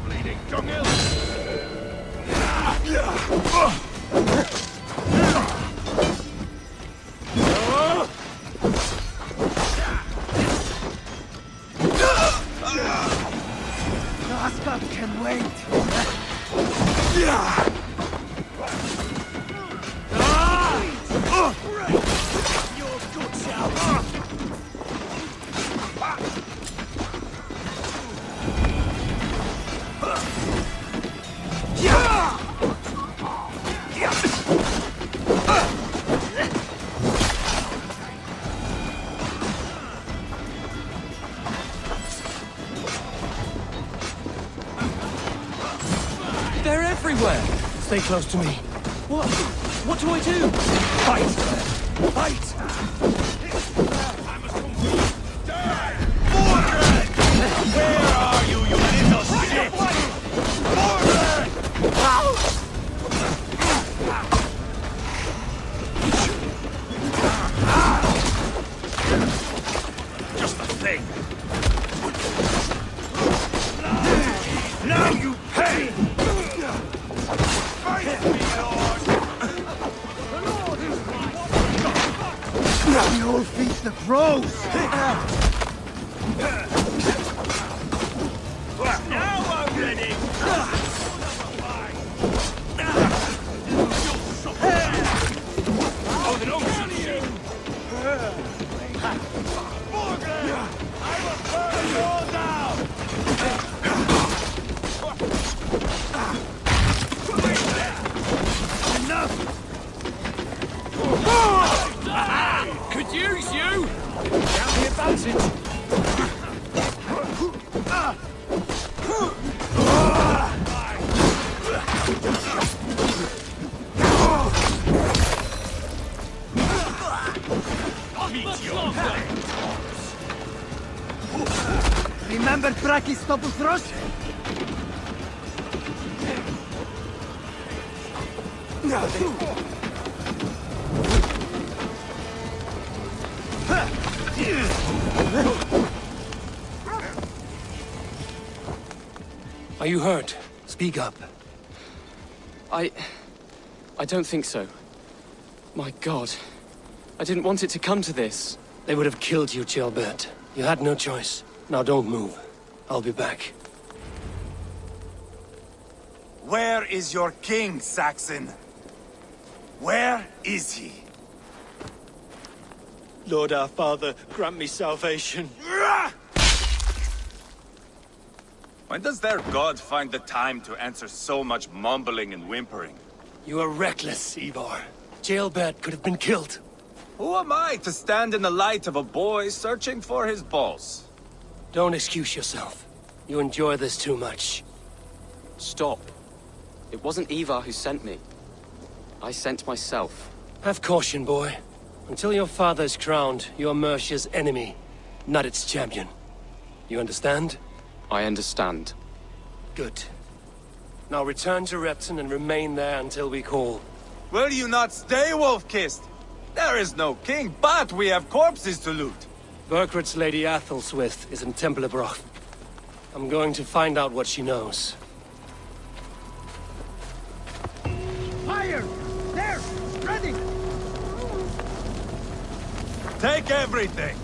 Bleeding dunghill.
Oscar can wait.
They're everywhere! Stay close to me. What? What do I do? Fight! Fight!
Where are you, you little shit? Just the thing. Now you pay! Fight me, Lord!
Now the old feast the crows.
Now I'm ready! Oh, the ocean ship! I will burn you all down! Enough!
Could use you. Down the advantage. Remember Braki's double thrust?
Are you hurt? Speak up.
I don't think so. My God. I didn't want it to come to this.
They would have killed you, Jailbird. You had no choice. Now don't move. I'll be back.
Where is your king, Saxon? Where is he?
Lord our Father, grant me salvation.
When does their god find the time to answer so much mumbling and whimpering?
You are reckless, Ivar. Jailbird could have been killed.
Who am I to stand in the light of a boy searching for his balls?
Don't excuse yourself. You enjoy this too much.
Stop. It wasn't Ivar who sent me. I sent myself.
Have caution, boy. Until your father's crowned, you're Mercia's enemy, not its champion. You understand?
I understand.
Good. Now return to Repton and remain there until we call.
Will you not stay, Wolf-Kissed? There is no king, but we have corpses to loot.
Burkred's Lady Athelstwith is in Templebroch. I'm going to find out what she knows.
Fire! There! Ready!
Take everything!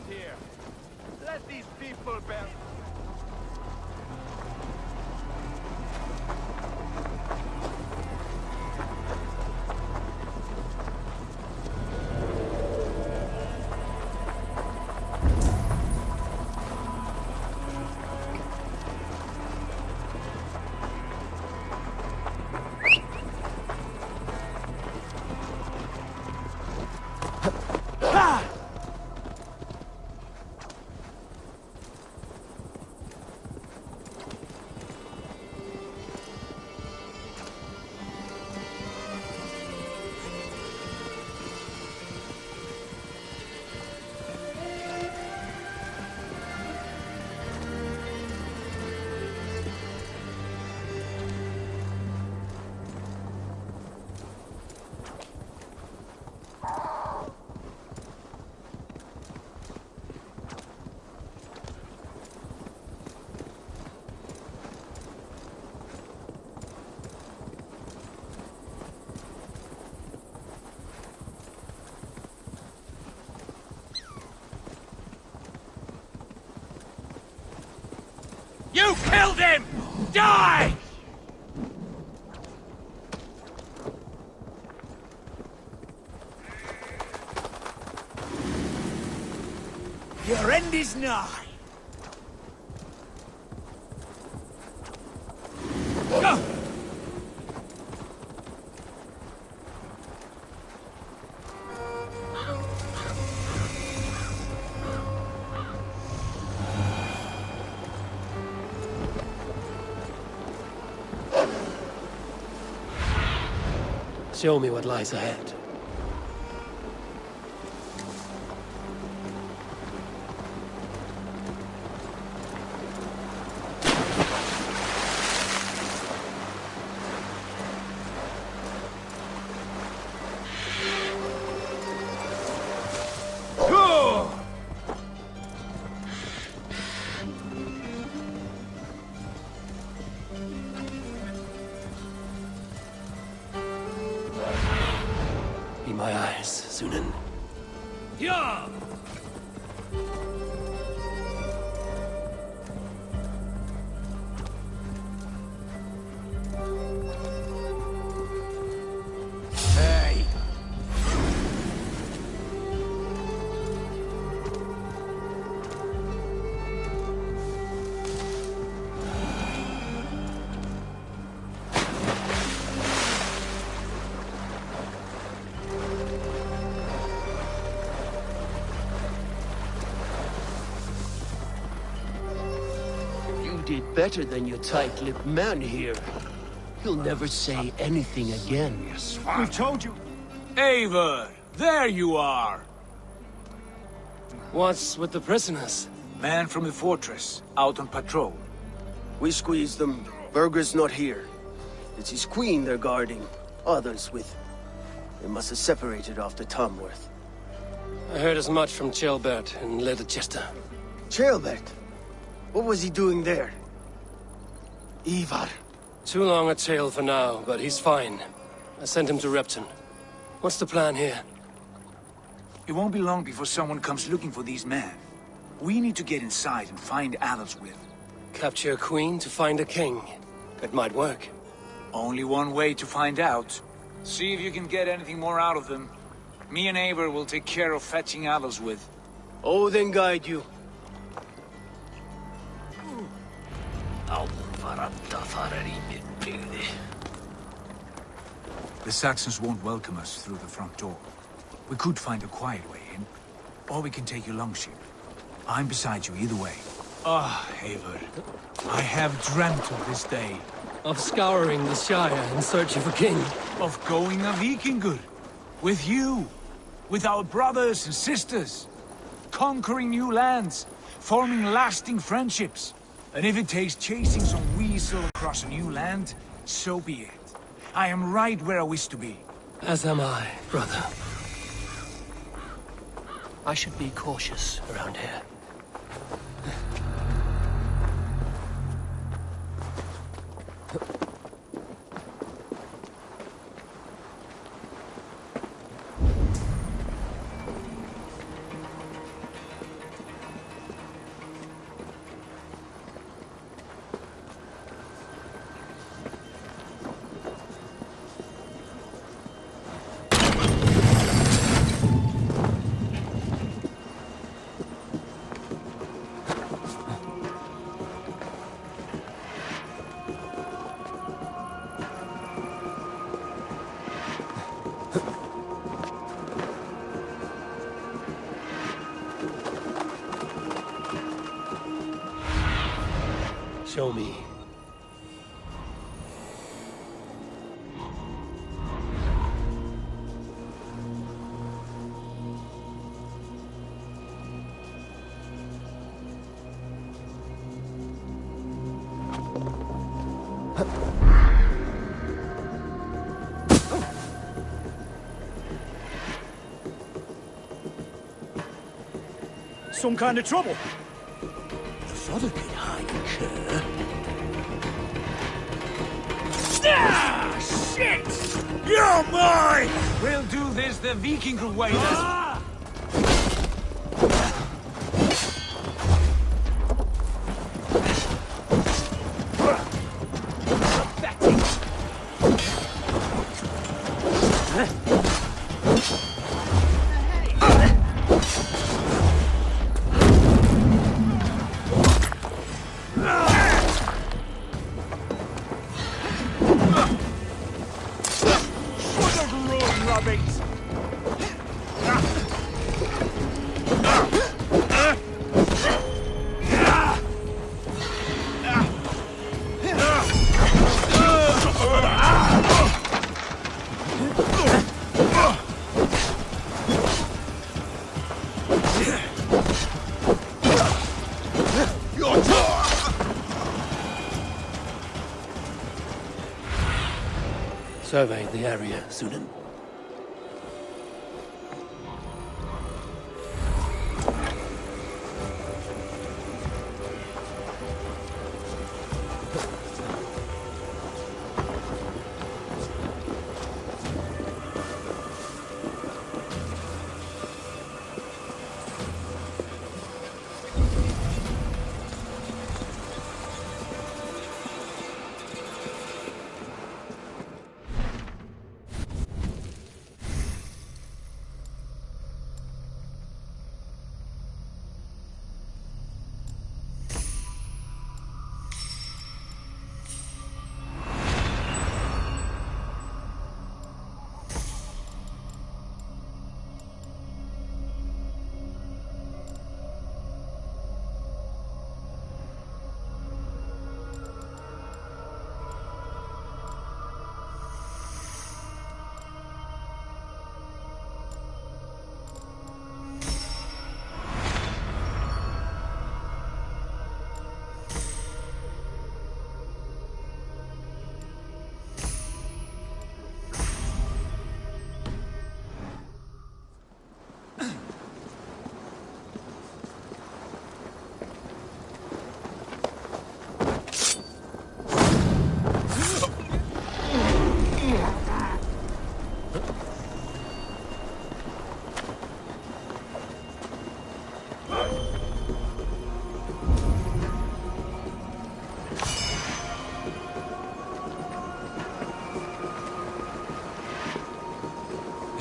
Here. Let these people bear.
You killed him! Die! Your end is nigh. Go!
Show me what lies ahead. Be my eyes, Sunan.
Yeah!
Hey!
You did better than your tight-lipped man here. He'll never say anything again.
We told you. Eivor, there you are.
What's with the prisoners?
Man from the fortress, out on patrol.
We squeezed them. Burger's not here. It's his queen they're guarding. Others with... They must have separated after Tamworth.
I heard as much from Ceolbert in Ledechester.
Ceolbert? What was he doing there? Ivar.
Too long a tale for now, but he's fine. I sent him to Repton. What's the plan here?
It won't be long before someone comes looking for these men. We need to get inside and find Adelswith.
Capture a queen to find a king. It might work.
Only one way to find out. See if you can get anything more out of them. Me and Eivor will take care of fetching Adelswith.
Odin guide you.
The Saxons won't welcome us through the front door. We could find a quiet way in, or we can take your longship. I'm beside you either way. Ah, Eivor. I have dreamt of this day.
Of scouring the Shire in search of a king.
Of going a Vikingur. With you. With our brothers and sisters. Conquering new lands. Forming lasting friendships. And if it takes chasing some weasel across a new land, so be it. I am right where I wish to be.
As am I, brother. I should be cautious around here. Show me.
Some kind of trouble.
Ah, shit! You're mine! We'll do this the Viking way then.
Survey the area, Sunan.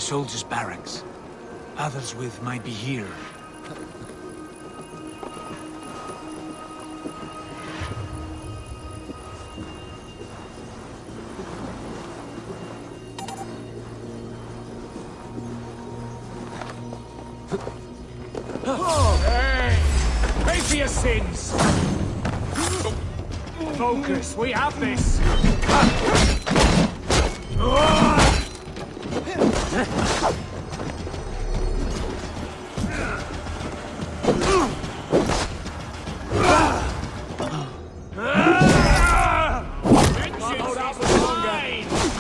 soldiers' barracks. Otherswith might be here.
Hey! Pay for your sins! Focus, we have this!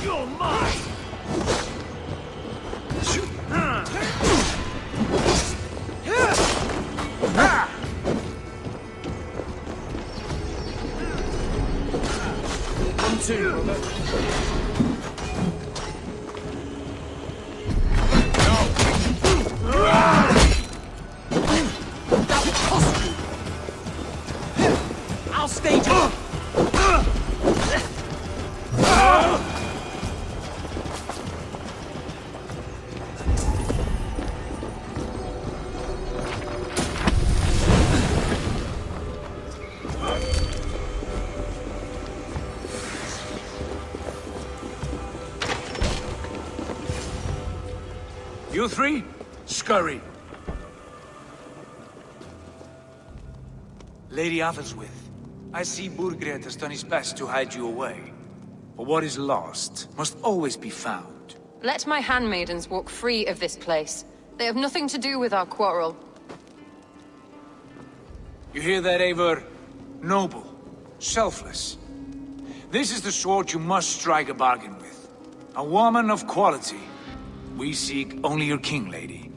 You're mine!
I'll stage it!
You three, scurry. Lady Athelswith, I see Burgred has done his best to hide you away. But what is lost must always be found.
Let my handmaidens walk free of this place. They have nothing to do with our quarrel.
You hear that, Eivor? Noble, selfless. This is the sword you must strike a bargain with. A woman of quality. We seek only your king, lady.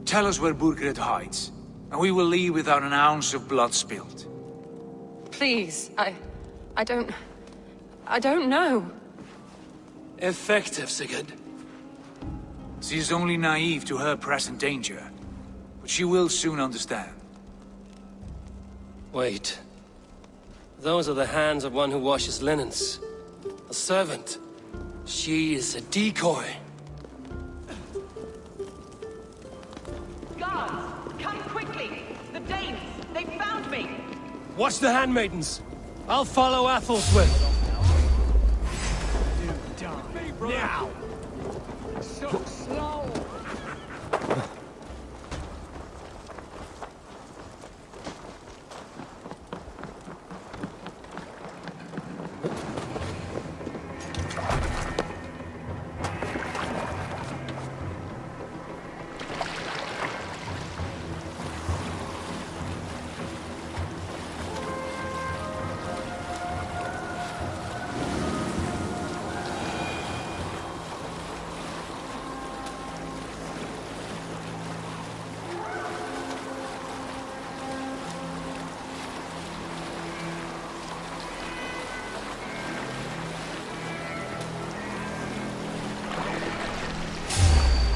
Tell us where Burgred hides, and we will leave without an ounce of blood spilled.
Please, I don't know.
Effective, Sigurd.
She is only naive to her present danger, but she will soon understand.
Wait. Those are the hands of one who washes linens. A servant. She is a decoy.
Guards, come quickly! The Danes, they found me!
Watch the handmaidens. I'll follow Athelswith.
Now! So slow!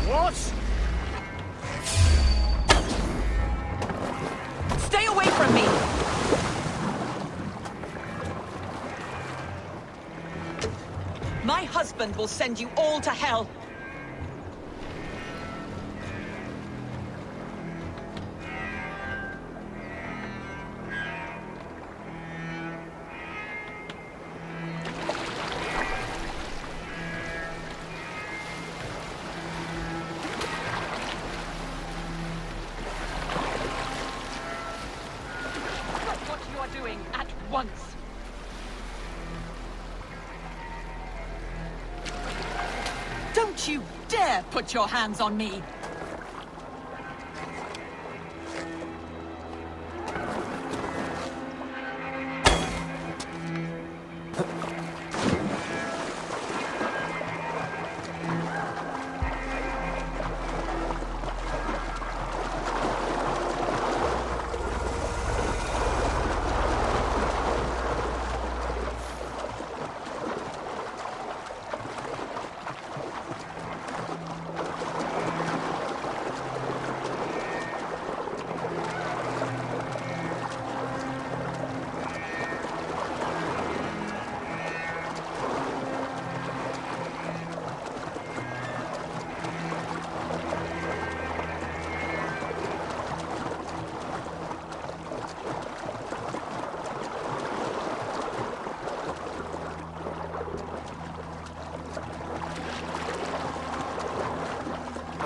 What?
Stay away from me! My husband will send you all to hell! Doing at once. Don't you dare put your hands on me!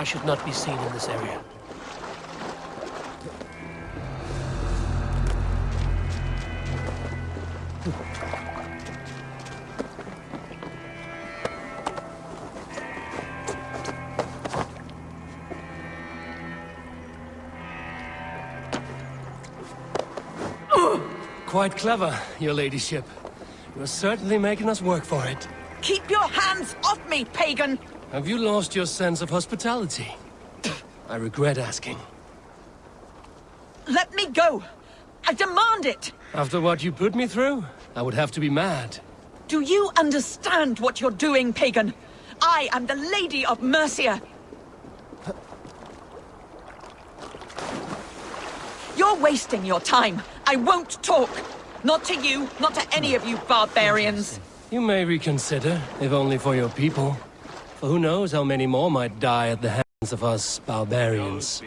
I should not be seen in this area. Quite clever, your ladyship. You're certainly making us work for it.
Keep your hands off me, pagan!
Have you lost your sense of hospitality? I regret asking.
Let me go! I demand it!
After what you put me through, I would have to be mad.
Do you understand what you're doing, pagan? I am the Lady of Mercia. You're wasting your time. I won't talk. Not to you, not to any of you barbarians.
You may reconsider, if only for your people. For who knows how many more might die at the hands of us barbarians.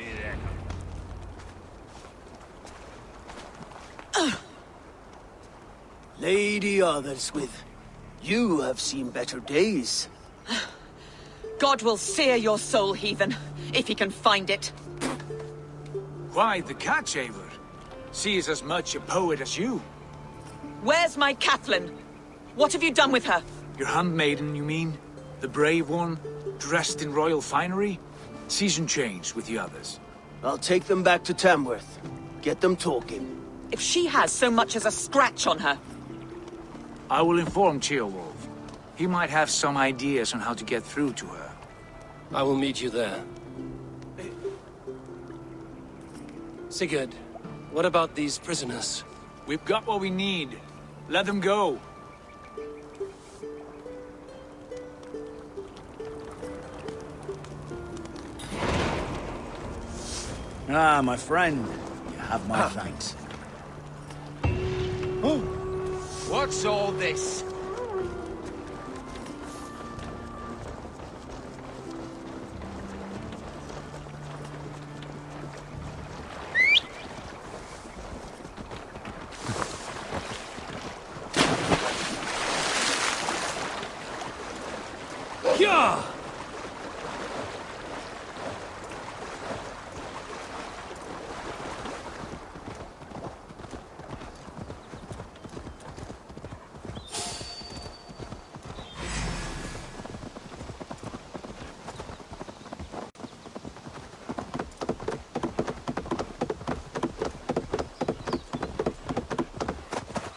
Lady Otherswith, you have seen better days.
God will sear your soul, heathen, if he can find it.
Why the catch, Eivor? She is as much a poet as you.
Where's my Catherine? What have you done with her?
Your handmaiden, you mean? The brave one, dressed in royal finery? Season change with the others.
I'll take them back to Tamworth. Get them talking.
If she has so much as a scratch on her.
I will inform Ceolwulf. He might have some ideas on how to get through to her.
I will meet you there. Sigurd, what about these prisoners?
We've got what we need. Let them go.
Ah, my friend. You have my thanks.
Oh, what's all this?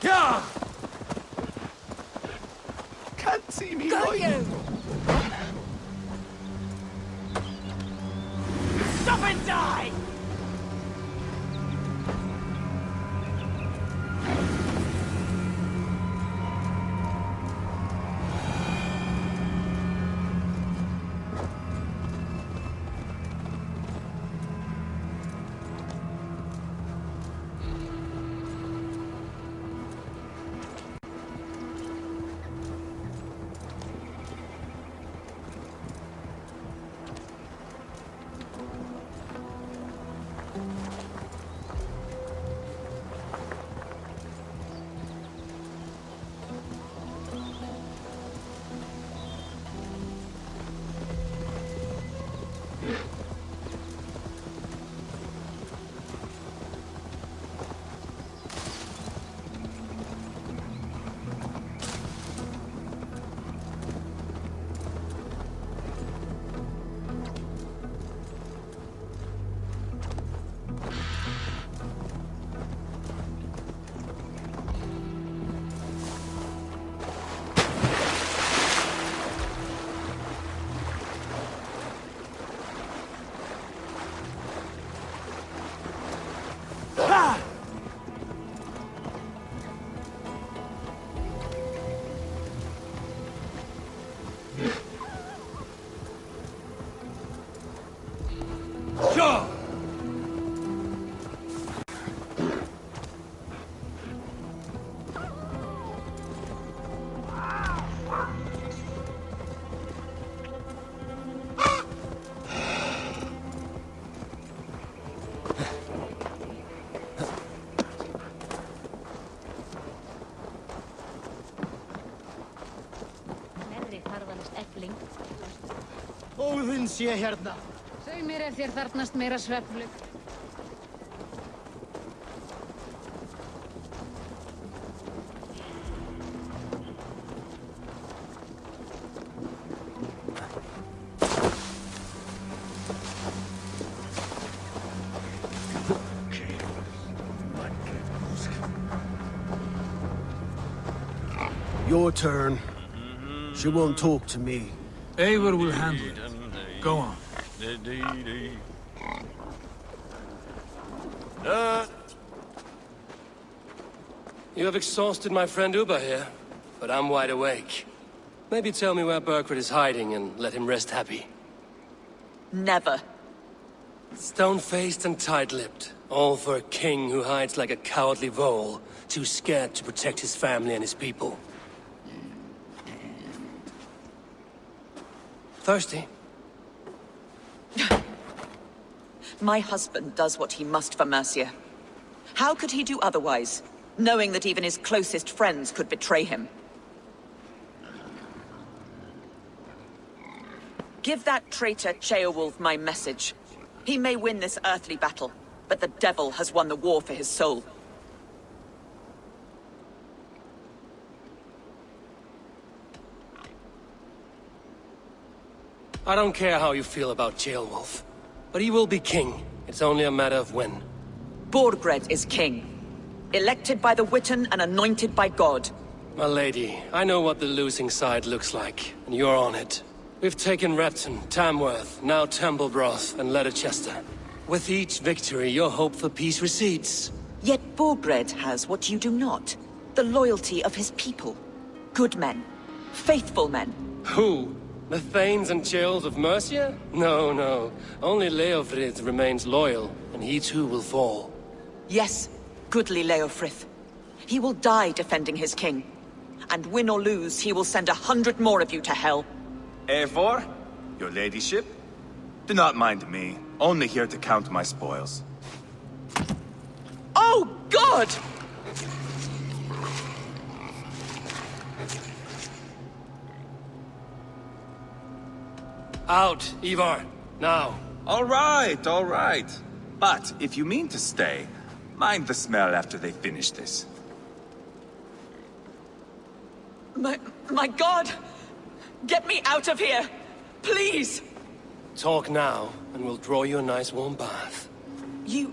Yeah!
Can't see me.
Go you! Stop and die!
Óðinn sé hérna.
eftir ef þér þarfnast meira svefnlyf.
Your turn. She won't talk to me.
Eivor will handle it. Go on.
You have exhausted my friend Uba here, but I'm wide awake. Maybe tell me where Burkred is hiding and let him rest happy.
Never.
Stone-faced and tight-lipped. All for a king who hides like a cowardly vole, too scared to protect his family and his people. Thirsty?
My husband does what he must for Mercia. How could he do otherwise, knowing that even his closest friends could betray him? Give that traitor Ceolwulf my message. He may win this earthly battle, but the devil has won the war for his soul.
I don't care how you feel about Ceolwulf, but he will be king. It's only a matter of when.
Borgred is king. Elected by the Witan and anointed by God.
My lady, I know what the losing side looks like, and you're on it. We've taken Repton, Tamworth, now Templebroth, and Leicester. With each victory, your hope for peace recedes.
Yet Borgred has what you do not. The loyalty of his people. Good men. Faithful men.
Who? The Thanes and Chills of Mercia? No, no. Only Leofrid remains loyal, and he too will fall.
Yes, goodly Leofrith. He will die defending his king. And win or lose, he will send 100 more of you to hell.
Eivor, your ladyship? Do not mind me. Only here to count my spoils.
Oh, God!
Out, Ivar. Now.
All right. But if you mean to stay, mind the smell after they finish this.
My God! Get me out of here! Please!
Talk now, and we'll draw you a nice warm bath.
You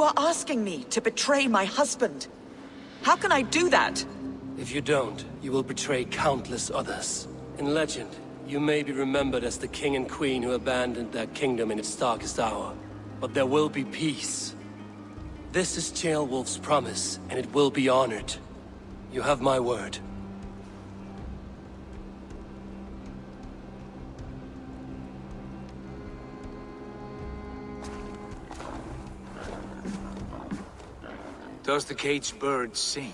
are asking me to betray my husband. How can I do that?
If you don't, you will betray countless others. In legend, you may be remembered as the king and queen who abandoned their kingdom in its darkest hour. But there will be peace. This is Ceolwulf's promise, and it will be honored. You have my word.
Does the caged bird sing?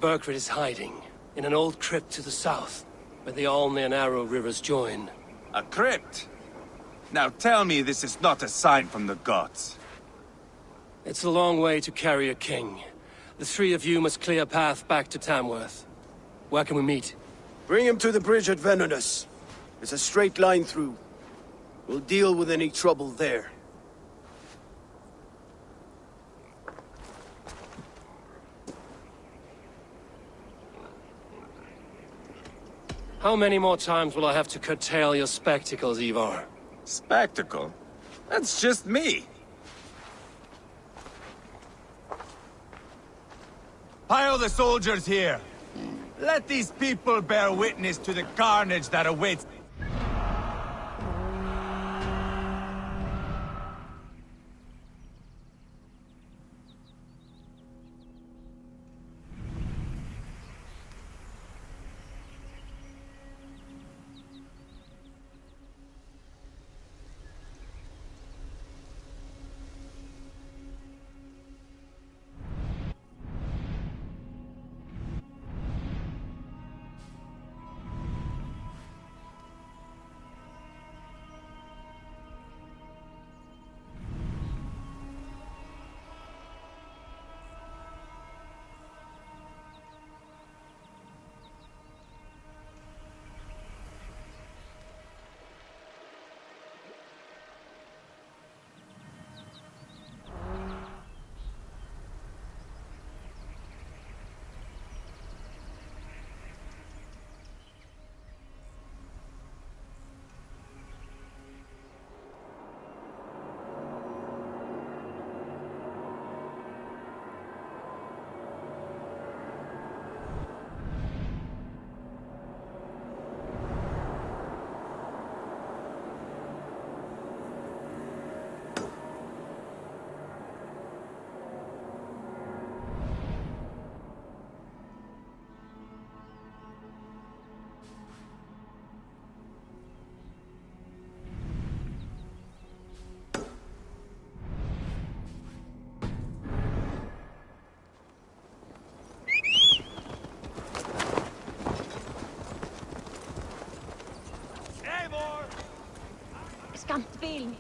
Burkred is hiding in an old crypt to the south, where the Alne and Arrow rivers join.
A crypt? Now tell me this is not a sign from the gods.
It's a long way to carry a king. The three of you must clear a path back to Tamworth. Where can we meet?
Bring him to the bridge at Venonus. It's a straight line through. We'll deal with any trouble there.
How many more times will I have to curtail your spectacles, Ivar?
Spectacle? That's just me.
Pile the soldiers here. Let these people bear witness to the carnage that awaits.
Skamt vil.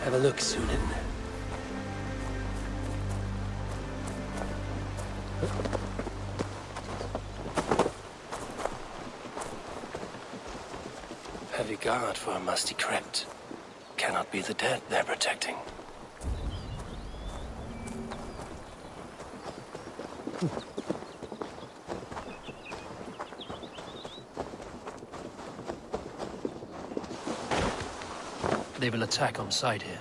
Have a look, Sunan. Heavy guard for a musty crypt. Cannot be the dead they're protecting. They will attack on sight here.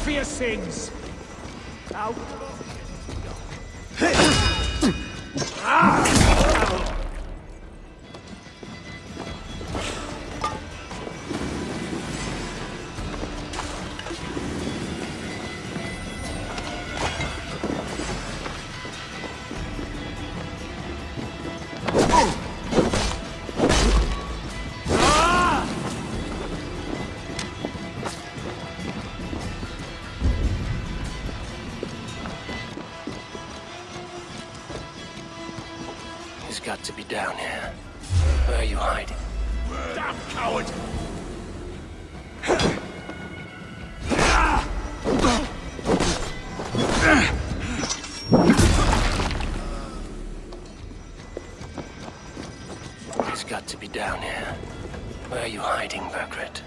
for your sins! Now...
He's got to be down here. Where are you hiding?
Damn coward!
He's got to be down here. Where are you hiding, Burgred?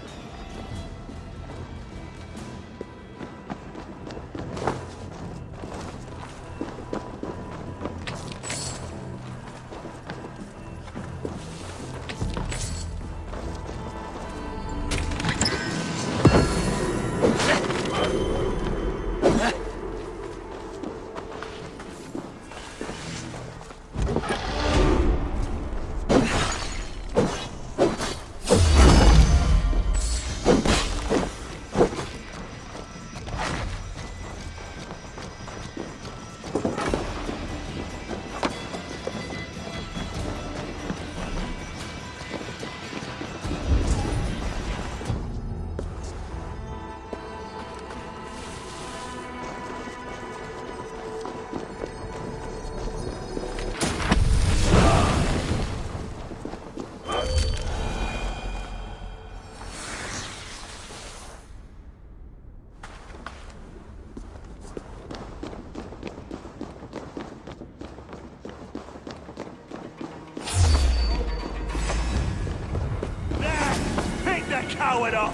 Coward up!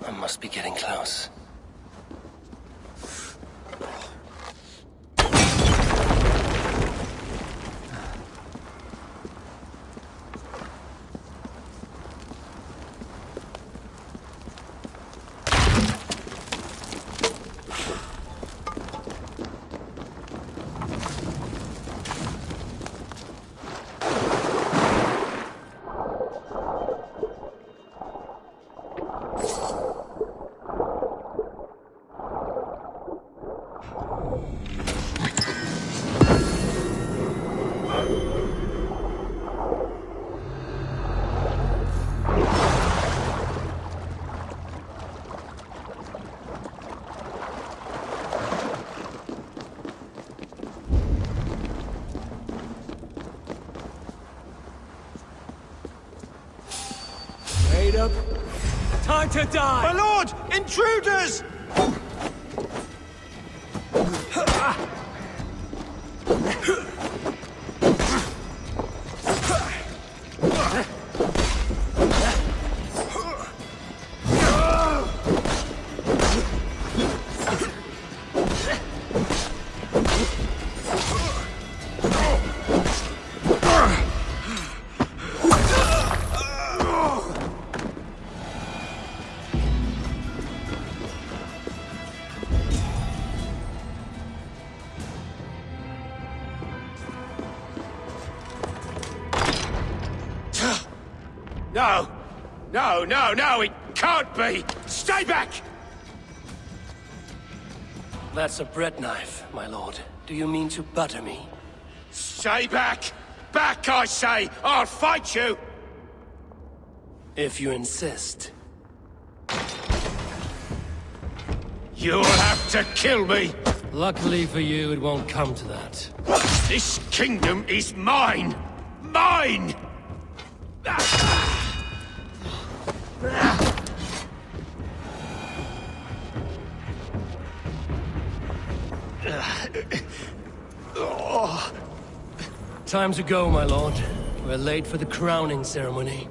I must be getting close.
Up. Time to die!
My lord! Intruders!
No! No, no, no! It can't be! Stay back!
That's a bread knife, my lord. Do you mean to butter me?
Stay back! Back, I say! I'll fight you!
If you insist.
You'll have to kill me!
Luckily for you, it won't come to that.
This kingdom is mine! Mine!
Time to go, my lord. We're late for the crowning ceremony.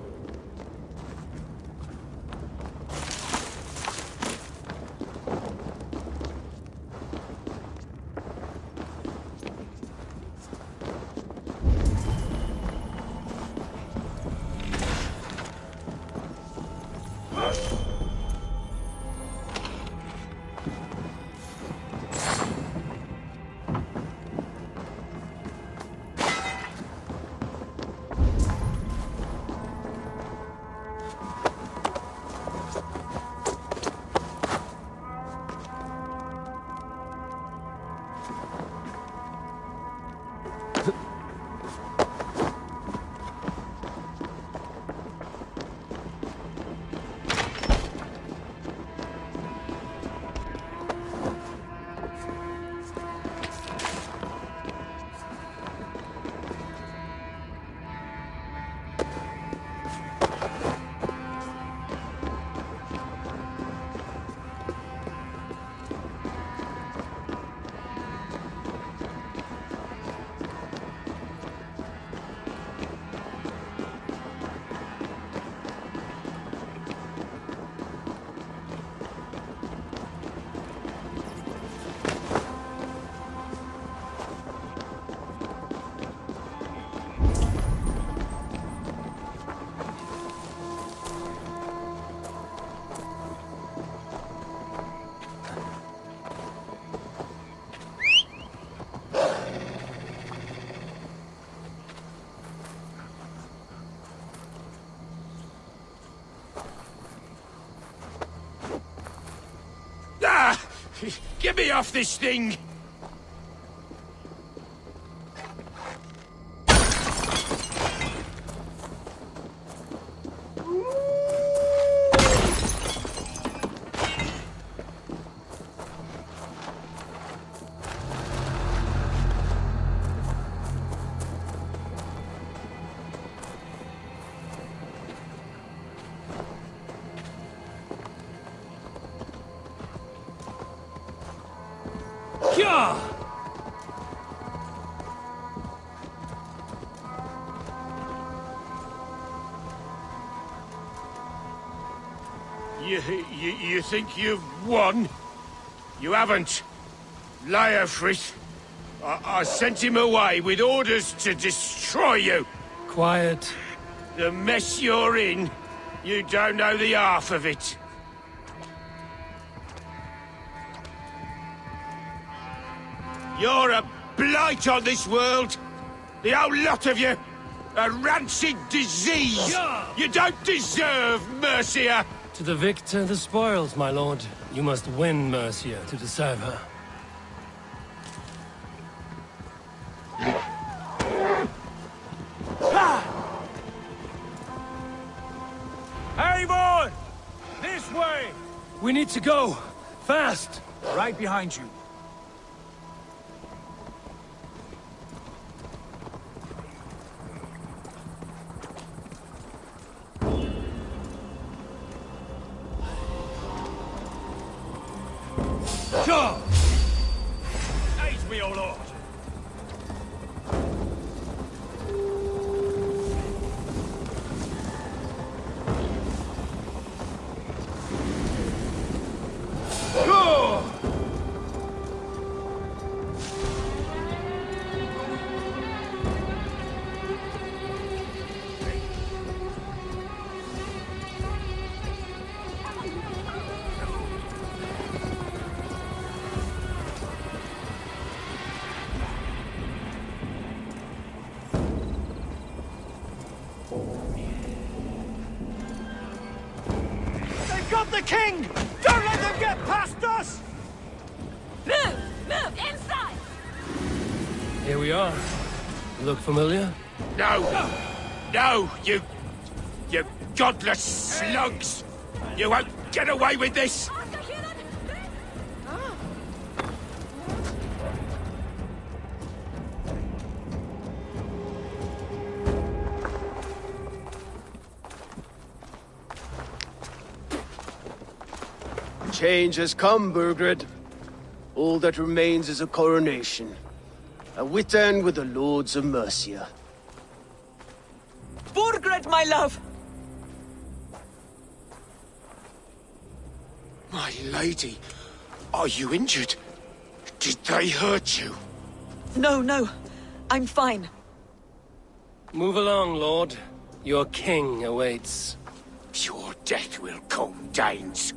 Get me off this thing! You think you've won? You haven't. Leofrith. I sent him away with orders to destroy you.
Quiet.
The mess you're in, you don't know the half of it. You're a blight on this world. The whole lot of you. A rancid disease. You don't deserve Mercia.
To the victor, the spoils, my lord. You must win Mercia to deserve her.
Avon! This way!
We need to go. Fast!
Right behind you.
Aid me, O Lord.
Got the king! Don't let them get past us!
Move! Move! Inside!
Here we are. Look familiar?
No! No, you godless slugs! You won't get away with this!
Change has come, Burgred. All that remains is a coronation. A witan with the Lords of Mercia.
Burgred, my love!
My lady, are you injured? Did they hurt you?
No, no. I'm fine.
Move along, lord. Your king awaits.
Your death will come, Danes.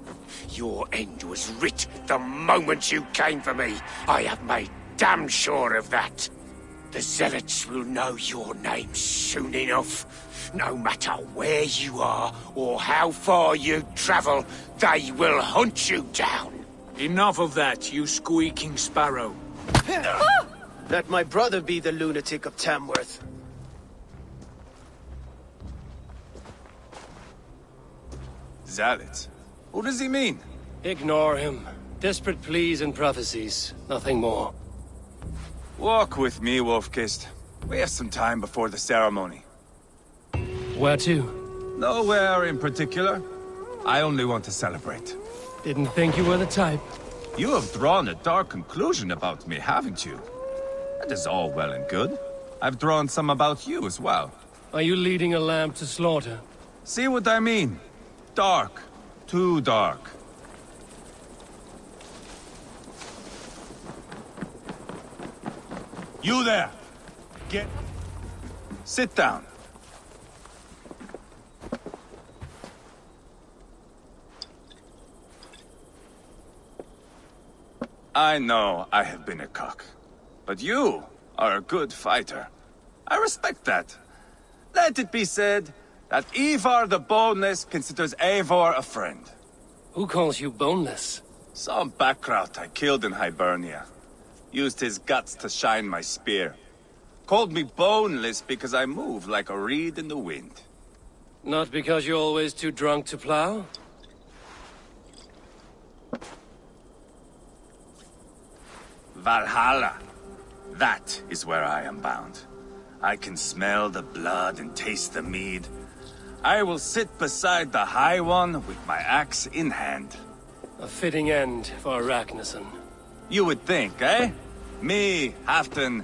Your end was writ the moment you came for me. I have made damn sure of that. The Zealots will know your name soon enough. No matter where you are or how far you travel, they will hunt you down.
Enough of that, you squeaking sparrow.
Let my brother be the lunatic of Tamworth.
Zealots? Who does he mean?
Ignore him. Desperate pleas and prophecies. Nothing more.
Walk with me, Wolfkist. We have some time before the ceremony.
Where to?
Nowhere in particular. I only want to celebrate.
Didn't think you were the type.
You have drawn a dark conclusion about me, haven't you? That is all well and good. I've drawn some about you as well.
Are you leading a lamb to slaughter?
See what I mean? Dark. Too dark.
You there! Get...
Sit down. I know I have been a cock, but you are a good fighter. I respect that. Let it be said that Ivar the Boneless considers Eivor a friend.
Who calls you boneless?
Some backrout I killed in Hibernia. Used his guts to shine my spear. Called me boneless because I move like a reed in the wind.
Not because you're always too drunk to plow?
Valhalla. That is where I am bound. I can smell the blood and taste the mead. I will sit beside the High One with my axe in hand.
A fitting end for Ragnarsson.
You would think, eh? Me, Halfdan,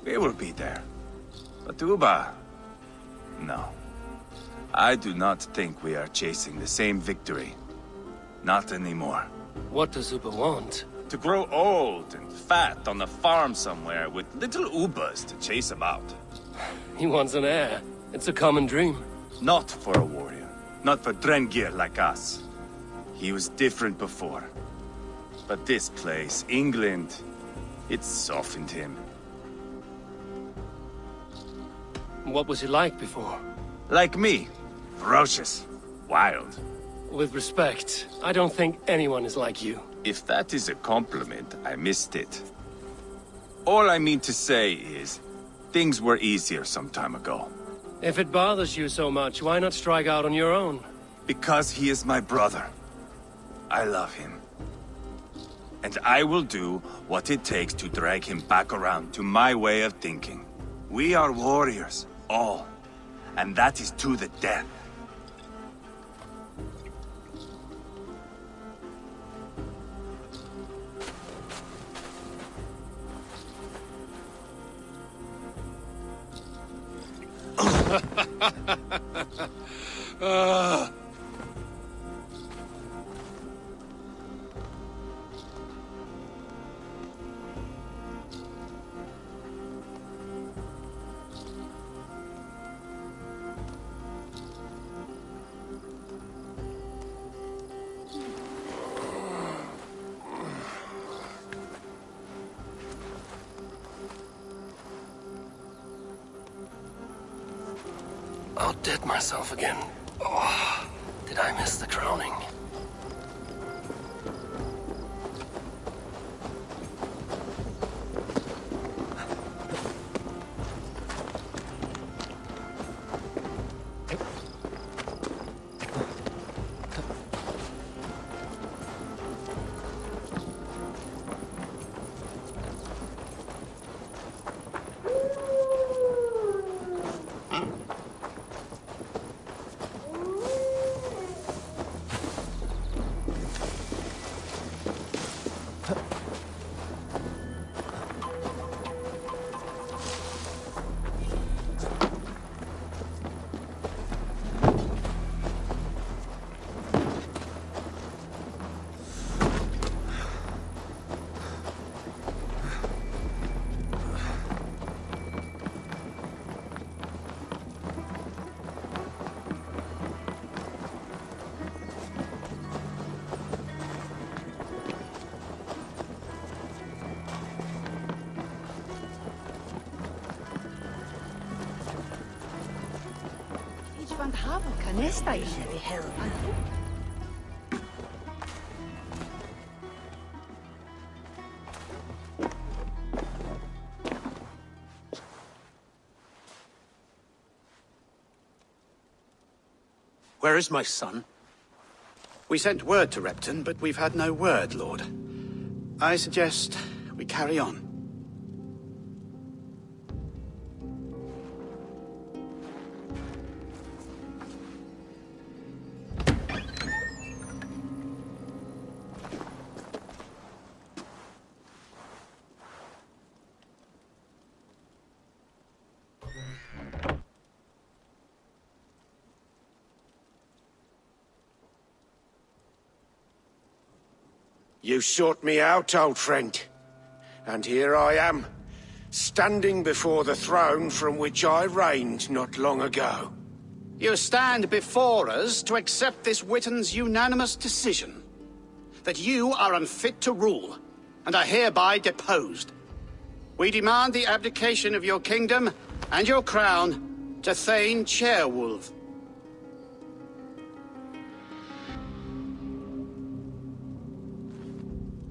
we will be there. But Uba... no. I do not think we are chasing the same victory. Not anymore.
What does Uba want?
To grow old and fat on a farm somewhere with little Ubas to chase about.
He wants an heir. It's a common dream.
Not for a warrior. Not for Drengir like us. He was different before. But this place, England, it softened him.
What was he like before?
Like me. Ferocious. Wild.
With respect, I don't think anyone is like you.
If that is a compliment, I missed it. All I mean to say is, things were easier some time ago.
If it bothers you so much, why not strike out on your own?
Because he is my brother. I love him. And I will do what it takes to drag him back around to my way of thinking. We are warriors, all. And that is to the death.
Outdid myself again. Oh, did I miss the crowning?
Where is my son?
We sent word to Repton, but we've had no word, Lord. I suggest we carry on.
You sought me out, old friend. And here I am, standing before the throne from which I reigned not long ago.
You stand before us to accept this Witten's unanimous decision. That you are unfit to rule, and are hereby deposed. We demand the abdication of your kingdom and your crown to Thane Chairwolf.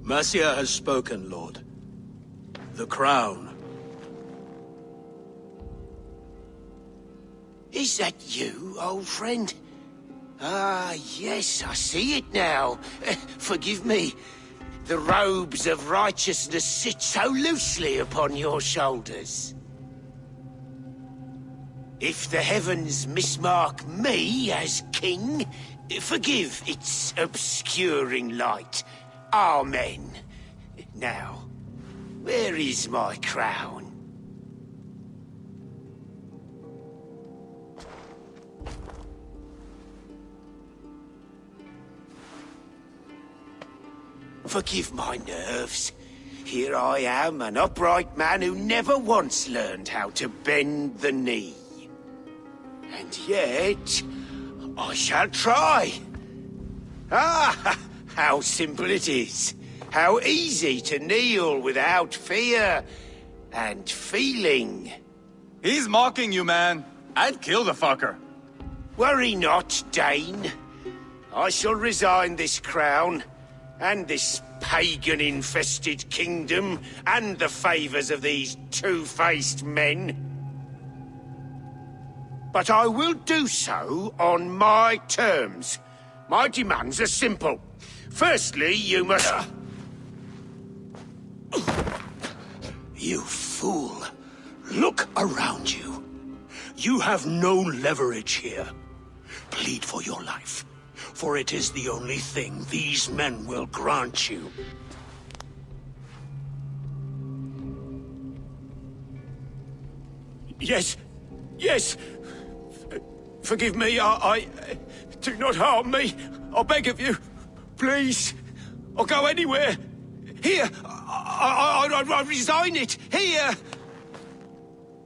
Mercia has spoken, Lord. The crown.
Is that you, old friend? Ah, yes, I see it now. Forgive me. The robes of righteousness sit so loosely upon your shoulders. If the heavens mismark me as king, forgive its obscuring light. Amen. Now, where is my crown? Forgive my nerves. Here I am, an upright man who never once learned how to bend the knee. And yet, I shall try. Ah, how simple it is. How easy to kneel without fear and feeling.
He's mocking you, man. I'd kill the fucker.
Worry not, Dane. I shall resign this crown, and this pagan-infested kingdom, and the favors of these two-faced men. But I will do so on my terms. My demands are simple. Firstly, you must...
You fool. Look around you. You have no leverage here. Plead for your life, for it is the only thing these men will grant you.
Yes, yes. Forgive me, I... Do not harm me. I beg of you. Please. I'll go anywhere. Here. I resign it. Here.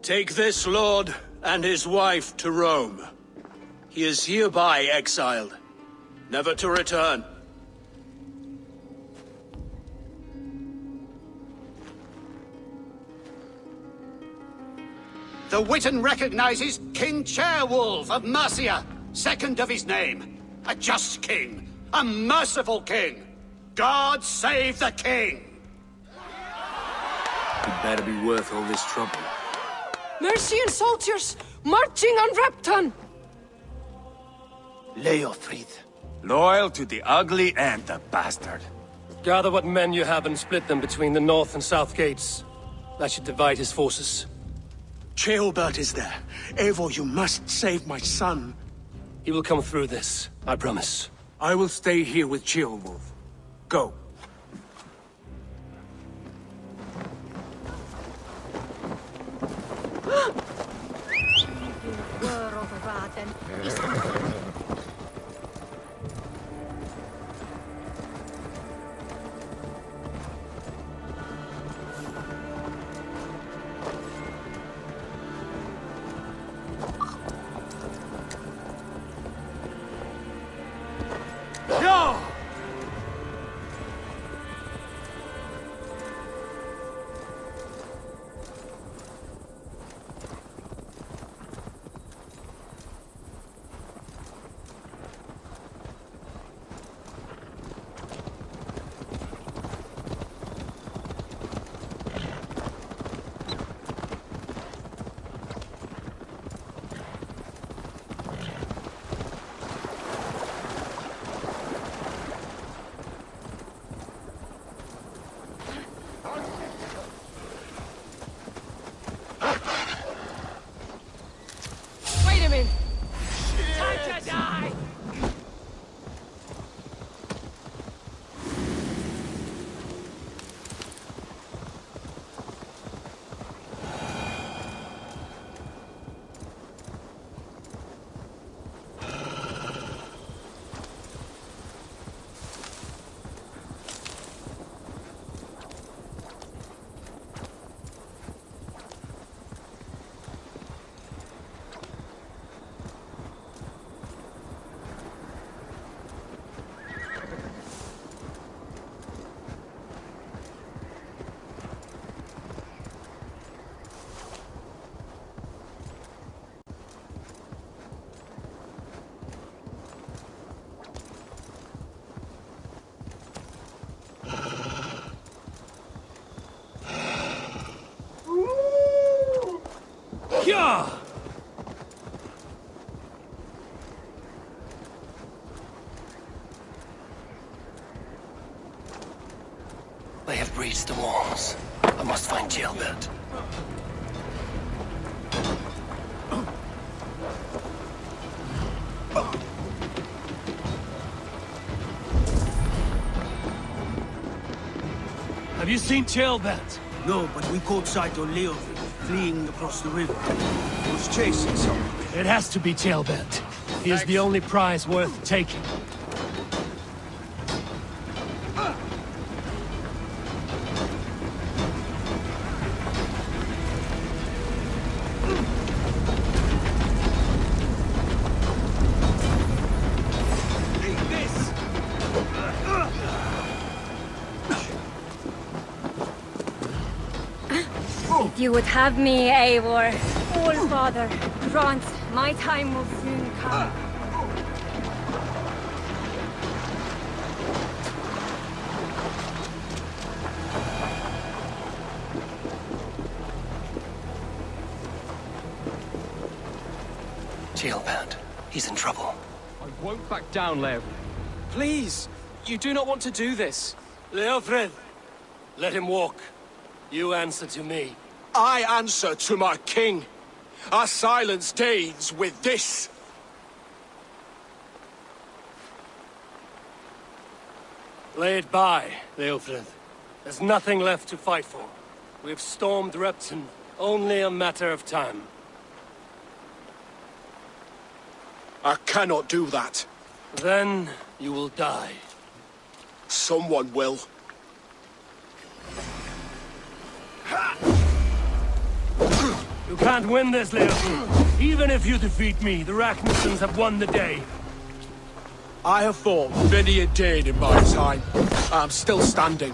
Take this lord and his wife to Rome. He is hereby exiled, never to return.
The Witan recognizes King Chairwolf of Mercia, second of his name. A just king, a merciful king. God save the king!
It better be worth all this trouble.
Mercian soldiers marching on Repton!
Leofrid.
Loyal to the ugly and the bastard.
Gather what men you have and split them between the north and south gates. That should divide his forces.
Ceolbert is there. Eivor, you must save my son.
He will come through this, I promise.
I will stay here with Ceolwulf. Go.
have breached the walls. I must find Gilbert. Have you seen Gilbert?
No, but we caught sight of Leo fleeing across the river. He was chasing someone.
It has to be Gilbert. He is the only prize worth taking.
If you would have me, Eivor, All-Father, grant my time will soon come.
Gilbert, he's in trouble.
I won't back down, Leofrid. Please, you do not want to do this.
Leofrid, let him walk. You answer to me.
I answer to my king. Our silence deeds with this.
Lay it by, Leofrid. There's nothing left to fight for. We've stormed Repton. Only a matter of time.
I cannot do that.
Then you will die.
Someone will.
You can't win this, Leofrid. Even if you defeat me, the Ragnarssons have won the day.
I have fought many a day in my time. I'm still standing.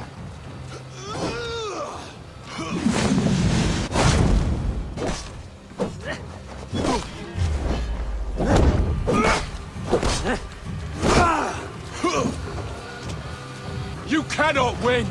You cannot win!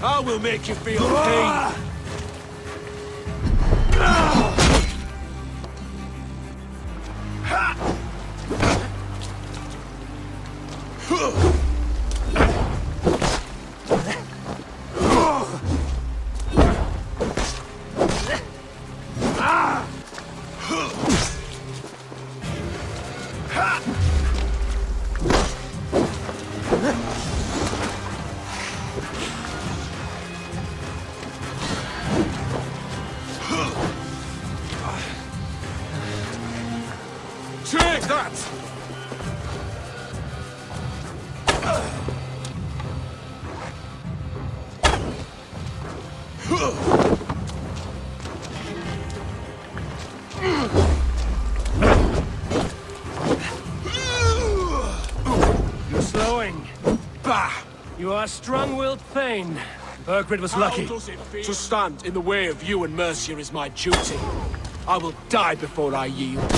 I will make you feel pain! Take that!
You're slowing.
Bah!
You are strong-willed Thane. Burgred was lucky.
To stand in the way of you and Mercia is my duty. I will die before I yield.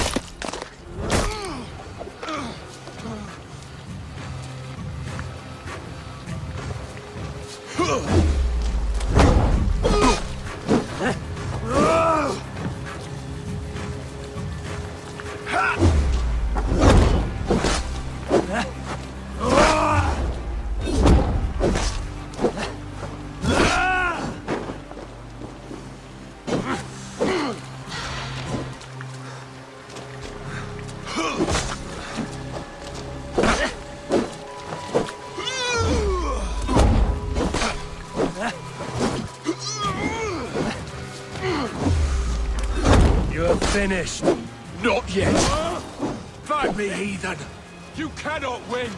You're finished.
Not yet. Fight me, heathen. You cannot win.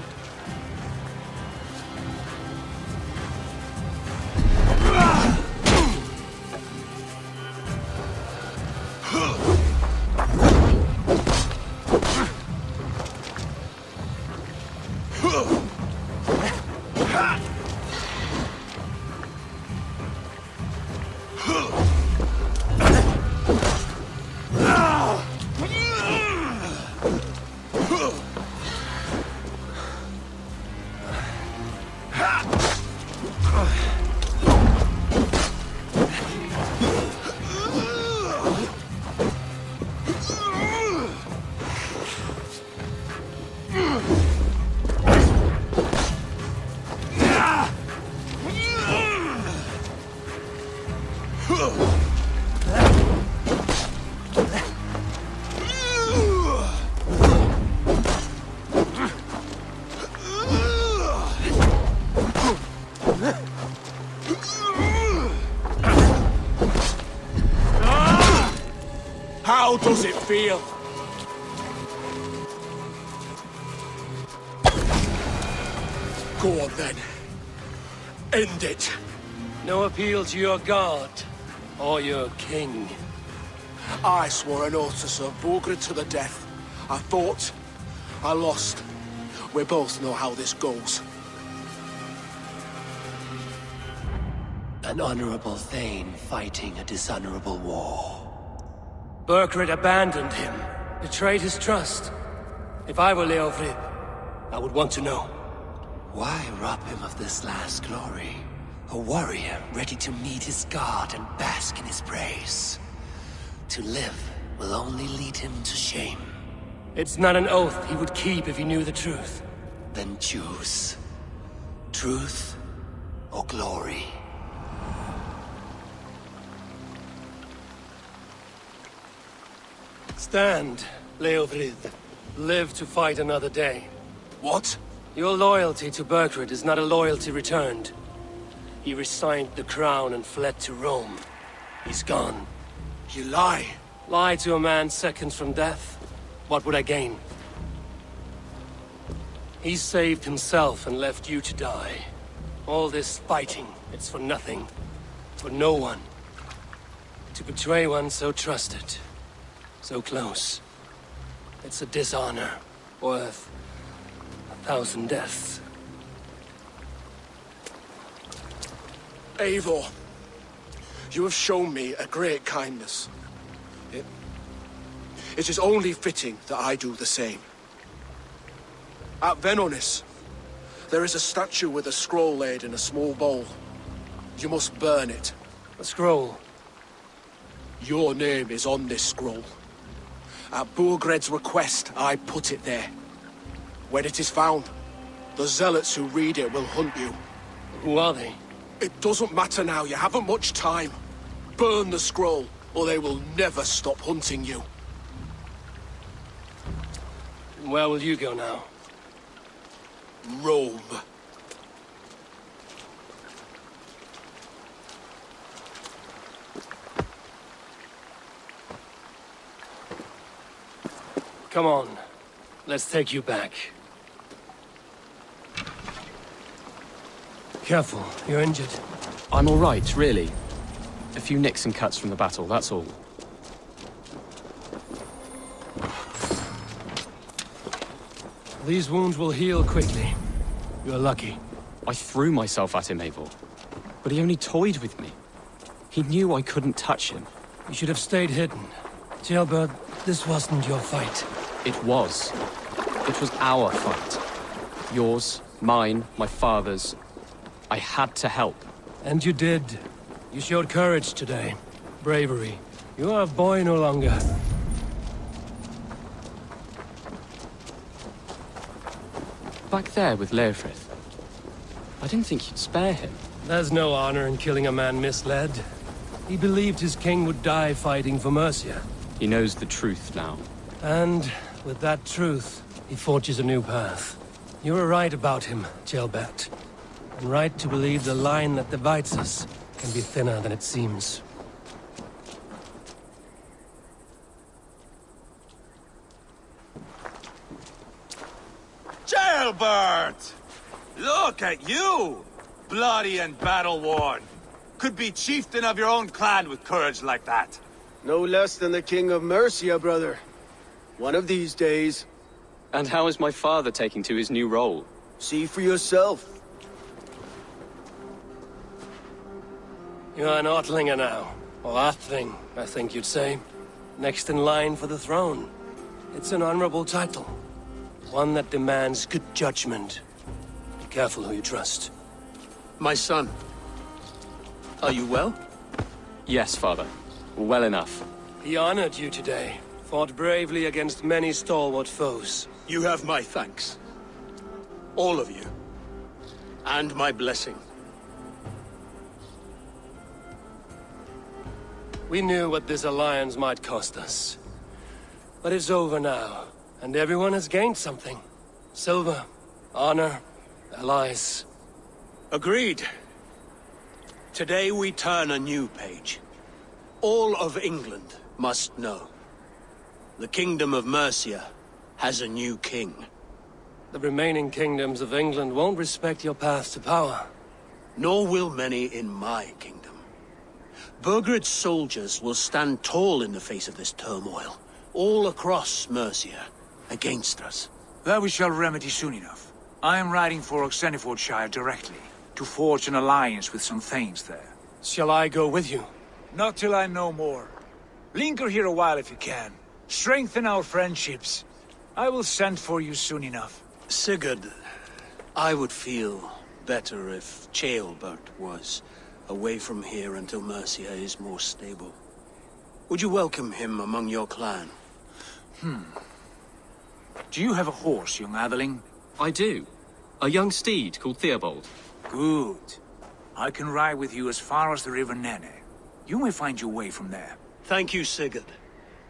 How does it feel? Go on then. End it.
No appeal to your god, or your king.
I swore an oath to serve Bulgrid to the death. I fought. I lost. We both know how this goes.
An honorable Thane fighting a dishonorable war. Burkred abandoned him, betrayed his trust. If I were Leofrid, I would want to know. Why rob him of this last glory? A warrior ready to meet his god and bask in his praise. To live will only lead him to shame. It's not an oath he would keep if he knew the truth. Then choose. Truth or glory. Stand, Leofrid. Live to fight another day.
What?
Your loyalty to Burkred is not a loyalty returned. He resigned the crown and fled to Rome. He's gone.
You lie.
Lie to a man seconds from death? What would I gain? He saved himself and left you to die. All this fighting, it's for nothing. For no one. To betray one so trusted. So close. It's a dishonor worth 1,000 deaths.
Eivor, you have shown me a great kindness. It is only fitting that I do the same. At Venonis, there is a statue with a scroll laid in a small bowl. You must burn it.
A scroll?
Your name is on this scroll. At Burgred's request, I put it there. When it is found, the zealots who read it will hunt you.
Who are they?
It doesn't matter now, you haven't much time. Burn the scroll, or they will never stop hunting you.
And where will you go now?
Rome.
Come on. Let's take you back. Careful, you're injured.
I'm all right, really. A few nicks and cuts from the battle, that's all.
These wounds will heal quickly. You're lucky.
I threw myself at him, Eivor. But he only toyed with me. He knew I couldn't touch him.
You should have stayed hidden. Jailbird, this wasn't your fight.
It was. It was our fight. Yours, mine, my father's. I had to help.
And you did. You showed courage today. Bravery. You are a boy no longer.
Back there with Leofrid. I didn't think you'd spare him.
There's no honor in killing a man misled. He believed his king would die fighting for Mercia.
He knows the truth now.
And with that truth, he forges a new path. You were right about him, Jailbert. And right to believe the line that divides us can be thinner than it seems.
Jailbert! Look at you! Bloody and battle-worn. Could be chieftain of your own clan with courage like that.
No less than the King of Mercia, brother. One of these days.
And how is my father taking to his new role?
See for yourself.
You're an Ortlinger now. Or Athling, I think you'd say. Next in line for the throne. It's an honorable title. One that demands good judgment. Be careful who you trust.
My son. Are you well?
Yes, father. Well enough.
He honored you today. Fought bravely against many stalwart foes.
You have my thanks. All of you. And my blessing.
We knew what this alliance might cost us. But it's over now, and everyone has gained something. Silver, honor, allies.
Agreed. Today we turn a new page. All of England must know. The Kingdom of Mercia has a new king.
The remaining kingdoms of England won't respect your path to power.
Nor will many in my kingdom. Burgred's soldiers will stand tall in the face of this turmoil, all across Mercia, against us.
That we shall remedy soon enough. I am riding for Oxenfordshire directly, to forge an alliance with some thanes there.
Shall I go with you?
Not till I know more. Linger here a while if you can. Strengthen our friendships. I will send for you soon enough.
Sigurd, I would feel better if Ceolbert was away from here until Mercia is more stable. Would you welcome him among your clan?
Do you have a horse, young Atheling?
I do. A young steed called Theobald.
Good. I can ride with you as far as the River Nene. You may find your way from there.
Thank you, Sigurd.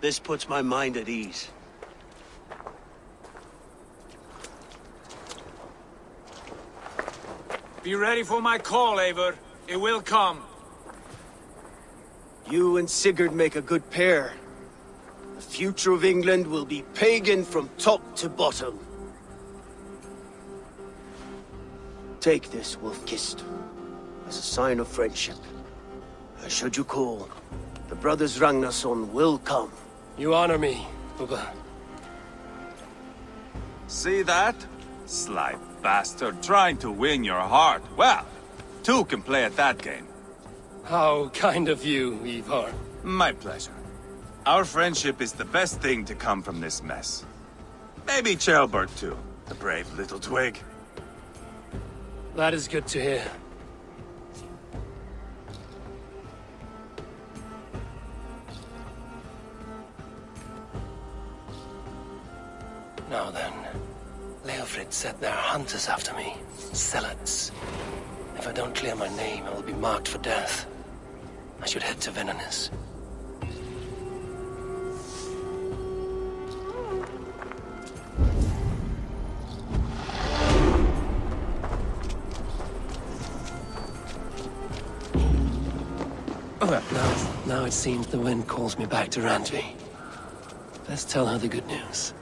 This puts my mind at ease.
Be ready for my call, Eivor. It will come.
You and Sigurd make a good pair. The future of England will be pagan from top to bottom. Take this, Wolf-Kissed, as a sign of friendship. Should you call, the brothers Ragnarsson will come.
You honor me, Ubba.
See that? Sly bastard trying to win your heart. Well, two can play at that game.
How kind of you, Ivar.
My pleasure. Our friendship is the best thing to come from this mess. Maybe Ceolbert too, the brave little twig.
That is good to hear. Now then, Leofrid said there are hunters after me. Zealots. If I don't clear my name, I will be marked for death. I should head to Venanis. Now it seems the wind calls me back to Randvi. Let's tell her the good news.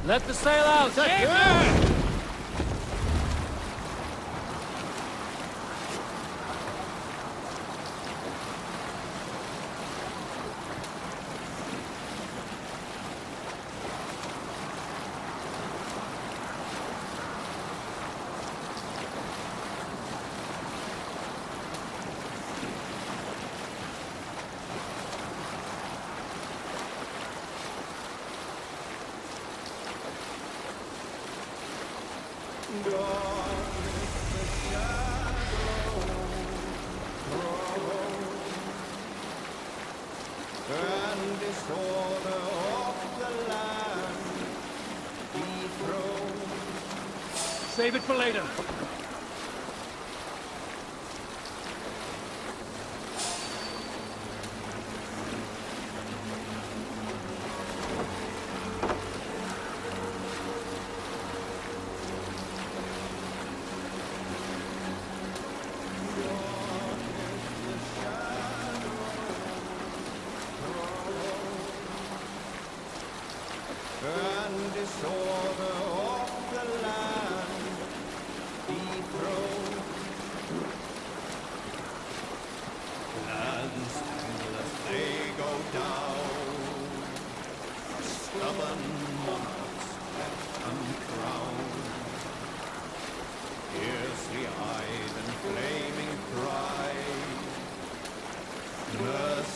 Let the sail out! Save it for later.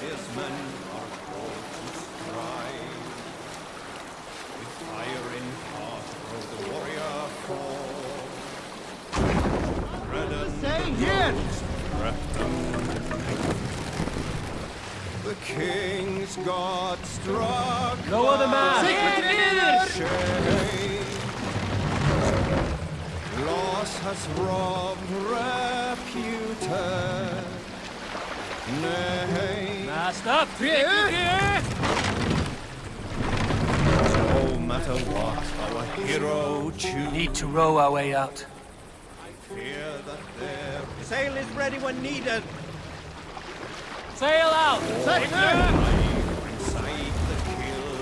Mercia's men are called to strive. With fire in heart, grow the warrior fall.
Stay here!
The king's God struck.
No other man!
Shame. Loss has robbed reputed. Nay.
Stop!
No matter what our hero choose.
Need to row our way out.
I fear that there is
Sail is ready when needed.
Sail out!
inside the kill.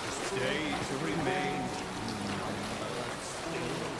This day to remain numbered still.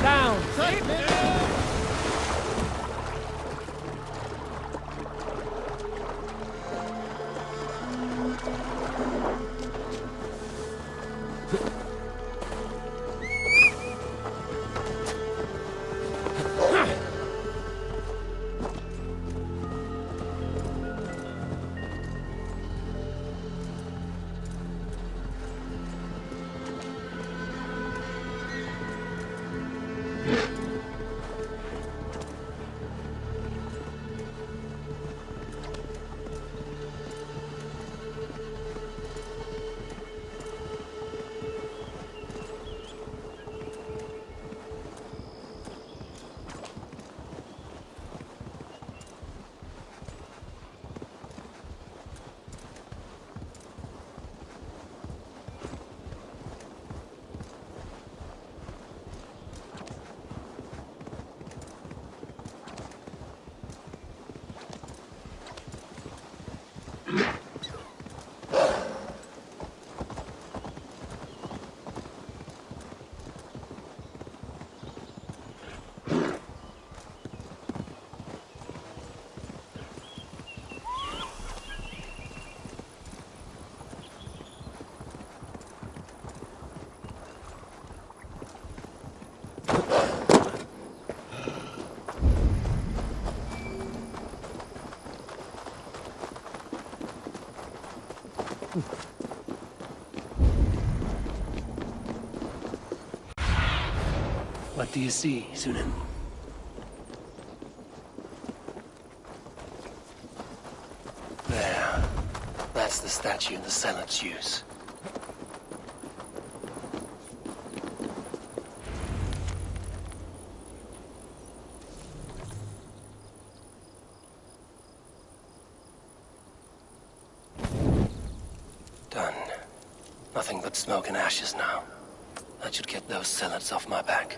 Down!
What do you see, Sunan? There. That's the statue the Zealots use. smoke and ashes now. That should get those zealots off my back.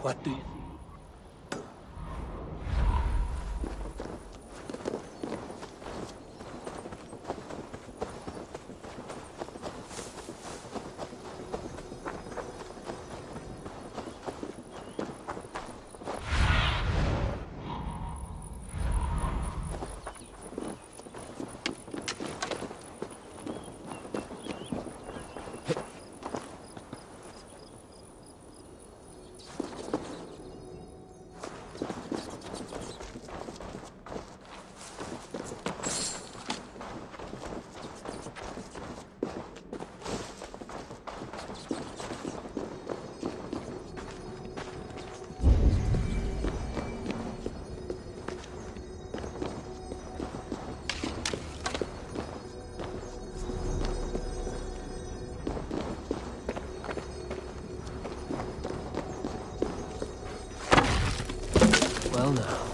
What do you...
Well now.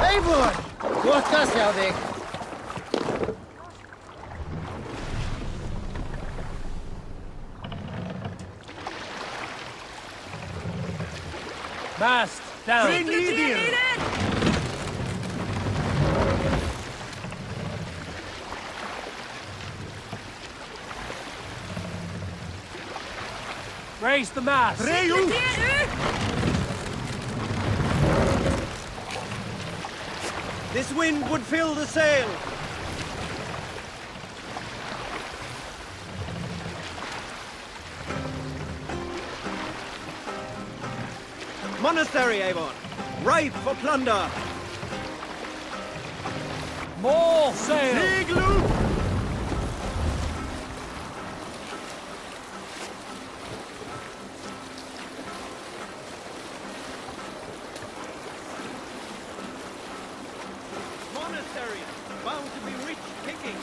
Eivor! Kohta sjá þig.
Mast down.
Bring Lydia!
Raise the mast.
This wind would fill the sail. Monastery, Avon. Ripe for plunder.
More sail.
Big loop. Monastery, bound to be rich picking.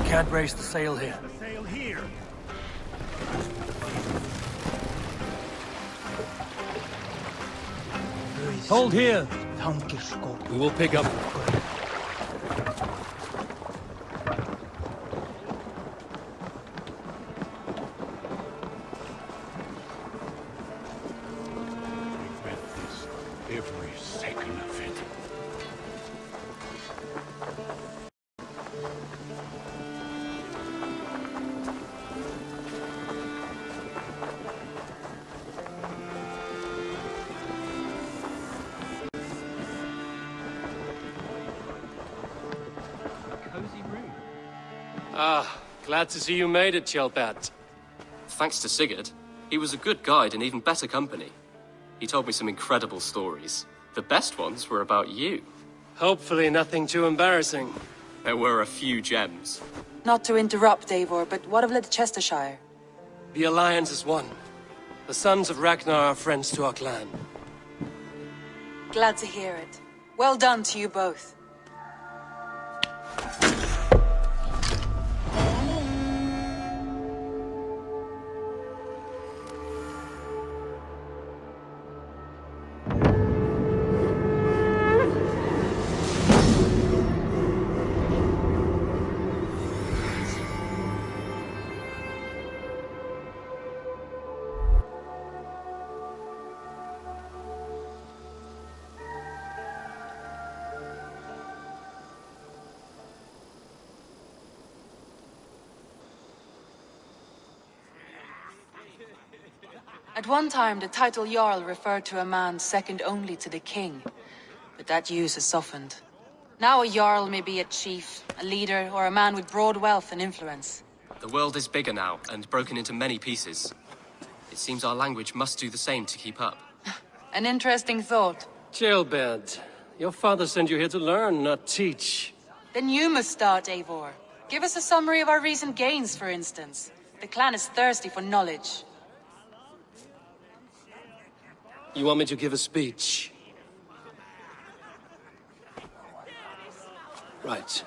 can't raise the sail here.
Sail here.
Hold here.
We will pick up.
Every second of it.
Ah, glad to see you made it, Chelbat.
Thanks to Sigurd, he was a good guide and even better company. He told me some incredible stories. The best ones were about you.
Hopefully nothing too embarrassing.
There were a few gems.
Not to interrupt, Eivor, but what of Ledechestershire?
The Alliance is one. The sons of Ragnar are friends to our clan.
Glad to hear it. Well done to you both. At one time, the title Jarl referred to a man second only to the king, but that use has softened. Now a Jarl may be a chief, a leader, or a man with broad wealth and influence.
The world is bigger now, and broken into many pieces. It seems our language must do the same to keep up.
An interesting thought.
Chelbat, your father sent you here to learn, not teach.
Then you must start, Eivor. Give us a summary of our recent gains, for instance. The clan is thirsty for knowledge.
You want me to give a speech? Right.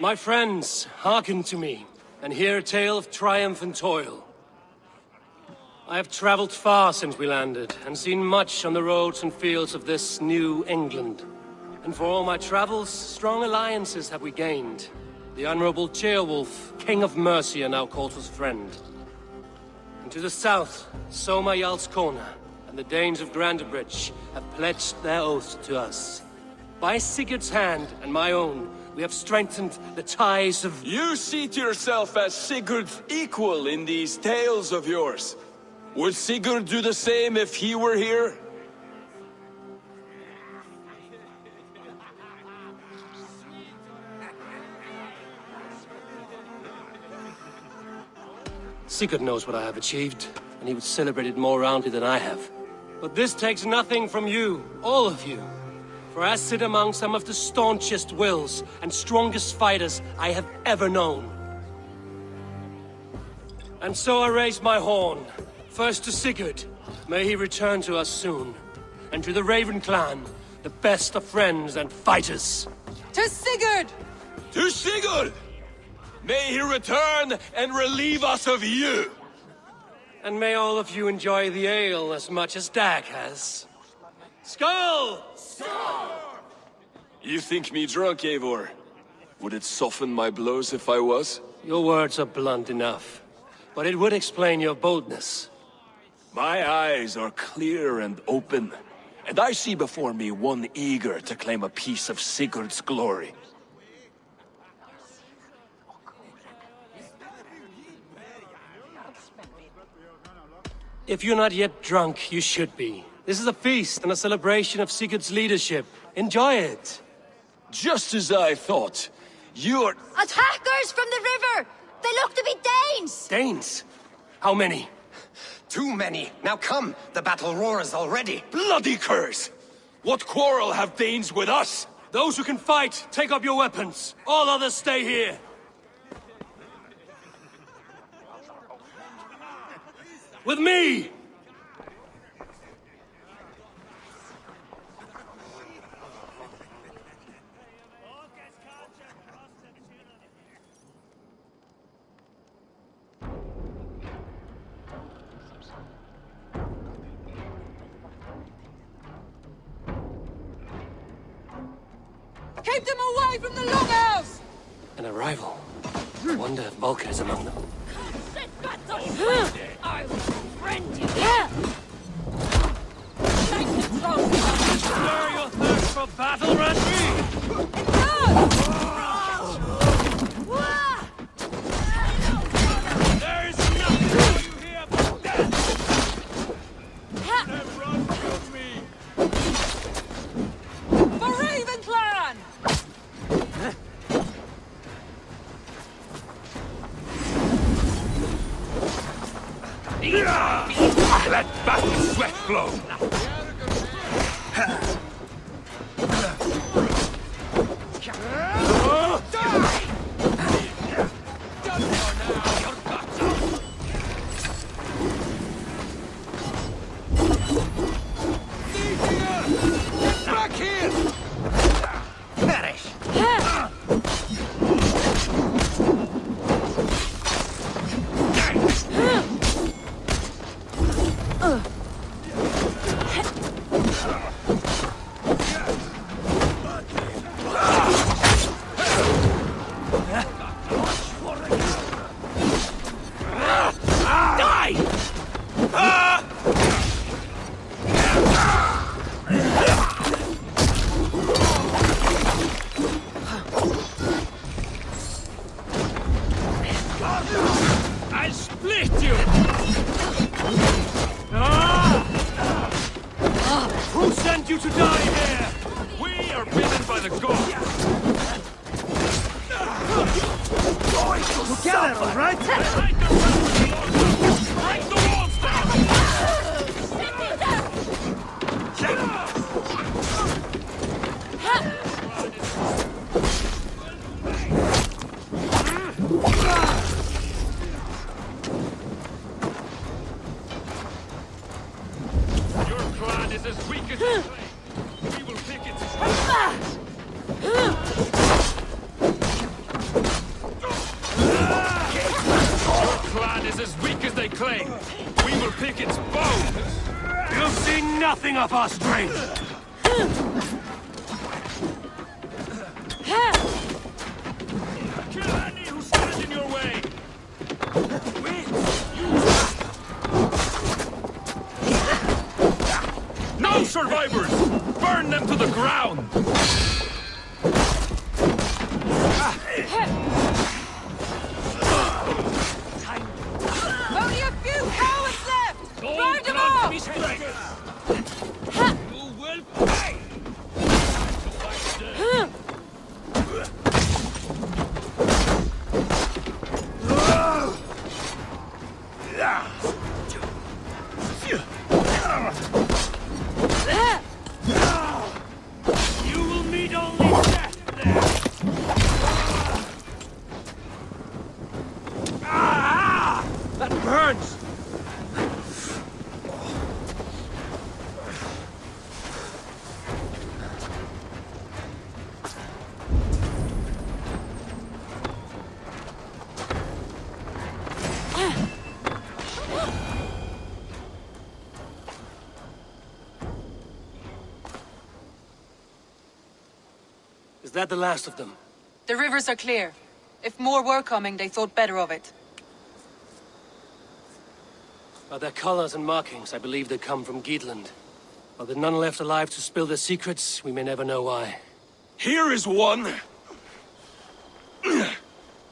My friends, hearken to me, and hear a tale of triumph and toil. I have traveled far since we landed, and seen much on the roads and fields of this new England. And for all my travels, strong alliances have we gained. The Honorable Ceolwulf, King of Mercia, now calls us friend. And to the south, Soma Jarlskona, and the Danes of Grandebridge have pledged their oath to us. By Sigurd's hand, and my own, we have strengthened the ties of...
You see to yourself as Sigurd's equal in these tales of yours. Would Sigurd do the same if he were here?
Sigurd knows what I have achieved, and he would celebrate it more roundly than I have. But this takes nothing from you, all of you. For I sit among some of the staunchest wills and strongest fighters I have ever known. And so I raise my horn, first to Sigurd, may he return to us soon, and to the Raven clan, the best of friends and fighters.
To Sigurd!
To Sigurd! May he return and relieve us of you!
And may all of you enjoy the ale as much as Dag has. Skull!
You think me drunk, Eivor? Would it soften my blows if I was?
Your words are blunt enough, but it would explain your boldness.
My eyes are clear and open, and I see before me one eager to claim a piece of Sigurd's glory.
If you're not yet drunk, you should be. This is a feast and a celebration of Sigurd's leadership. Enjoy it.
Just as I thought. You're...
Attackers from the river! They look to be Danes!
Danes? How many?
Too many. Now come, the battle roars already.
Bloody curse! What quarrel have Danes with us?
Those who can fight, take up your weapons. All others stay here. With me!
Keep them away from the longhouse!
An arrival. Wonder if Volker is among them.
I will friend you.
Stir your thirst for battle, Randy! There's nothing for you here but death! Then run from me!
For Ravenclan!
Let battle sweat flow!
Back here!
Perish!
I'll split you! Who sent you to die here? We are bidden by the gods!
Together, all right?
Break the walls down! Your clan is as weak as you claim. We will pick its Your clan is as weak as they claim. We will pick its bones. You'll see nothing of our strength. Kill any who stands in your way. No survivors! Burn them to the ground!
Only a few cowards left! Drive them off!
You will pay! You will meet only death there! That burns! Is that the last of them?
The rivers are clear. If more were coming, they thought better of it.
By their colors and markings, I believe they come from Geatland. Are there none left alive to spill their secrets? We may never know why.
Here is one!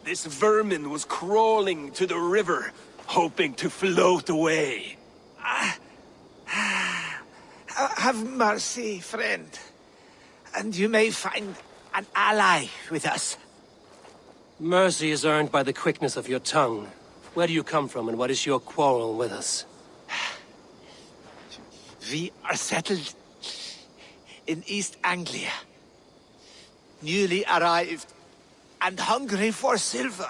This vermin was crawling to the river, hoping to float away.
Have mercy, friend. And you may find an ally with us.
Mercy is earned by the quickness of your tongue. Where do you come from, and what is your quarrel with us?
We are settled in East Anglia. Newly arrived and hungry for silver.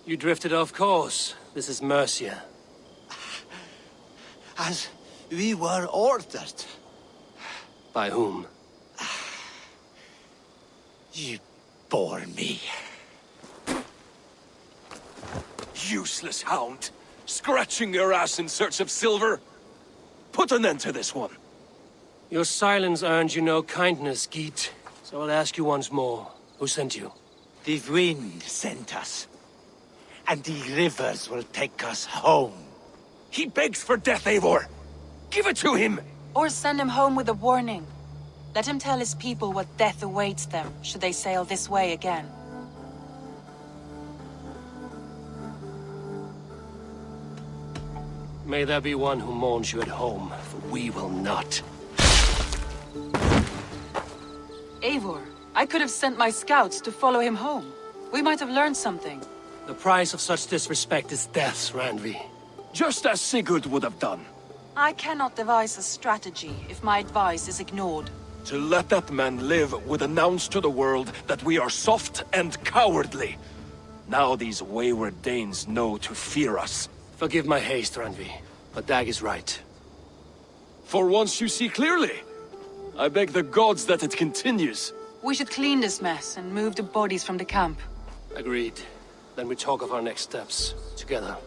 You drifted off course. This is Mercia.
As we were ordered.
By whom?
You bore me.
Useless hound! Scratching your ass in search of silver! Put an end to this one!
Your silence earned you no kindness, Geet. So I'll ask you once more. Who sent you?
The wind sent us. And the rivers will take us home.
He begs for death, Eivor! Give it to him!
Or send him home with a warning. Let him tell his people what death awaits them, should they sail this way again.
May there be one who mourns you at home, for we will not.
Eivor, I could have sent my scouts to follow him home. We might have learned something.
The price of such disrespect is death, Randvi.
Just as Sigurd would have done.
I cannot devise a strategy if my advice is ignored.
To let that man live would announce to the world that we are soft and cowardly. Now these wayward Danes know to fear us.
Forgive my haste, Randvi, but Dag is right.
For once you see clearly. I beg the gods that it continues.
We should clean this mess and move the bodies from the camp.
Agreed. Then we talk of our next steps, together.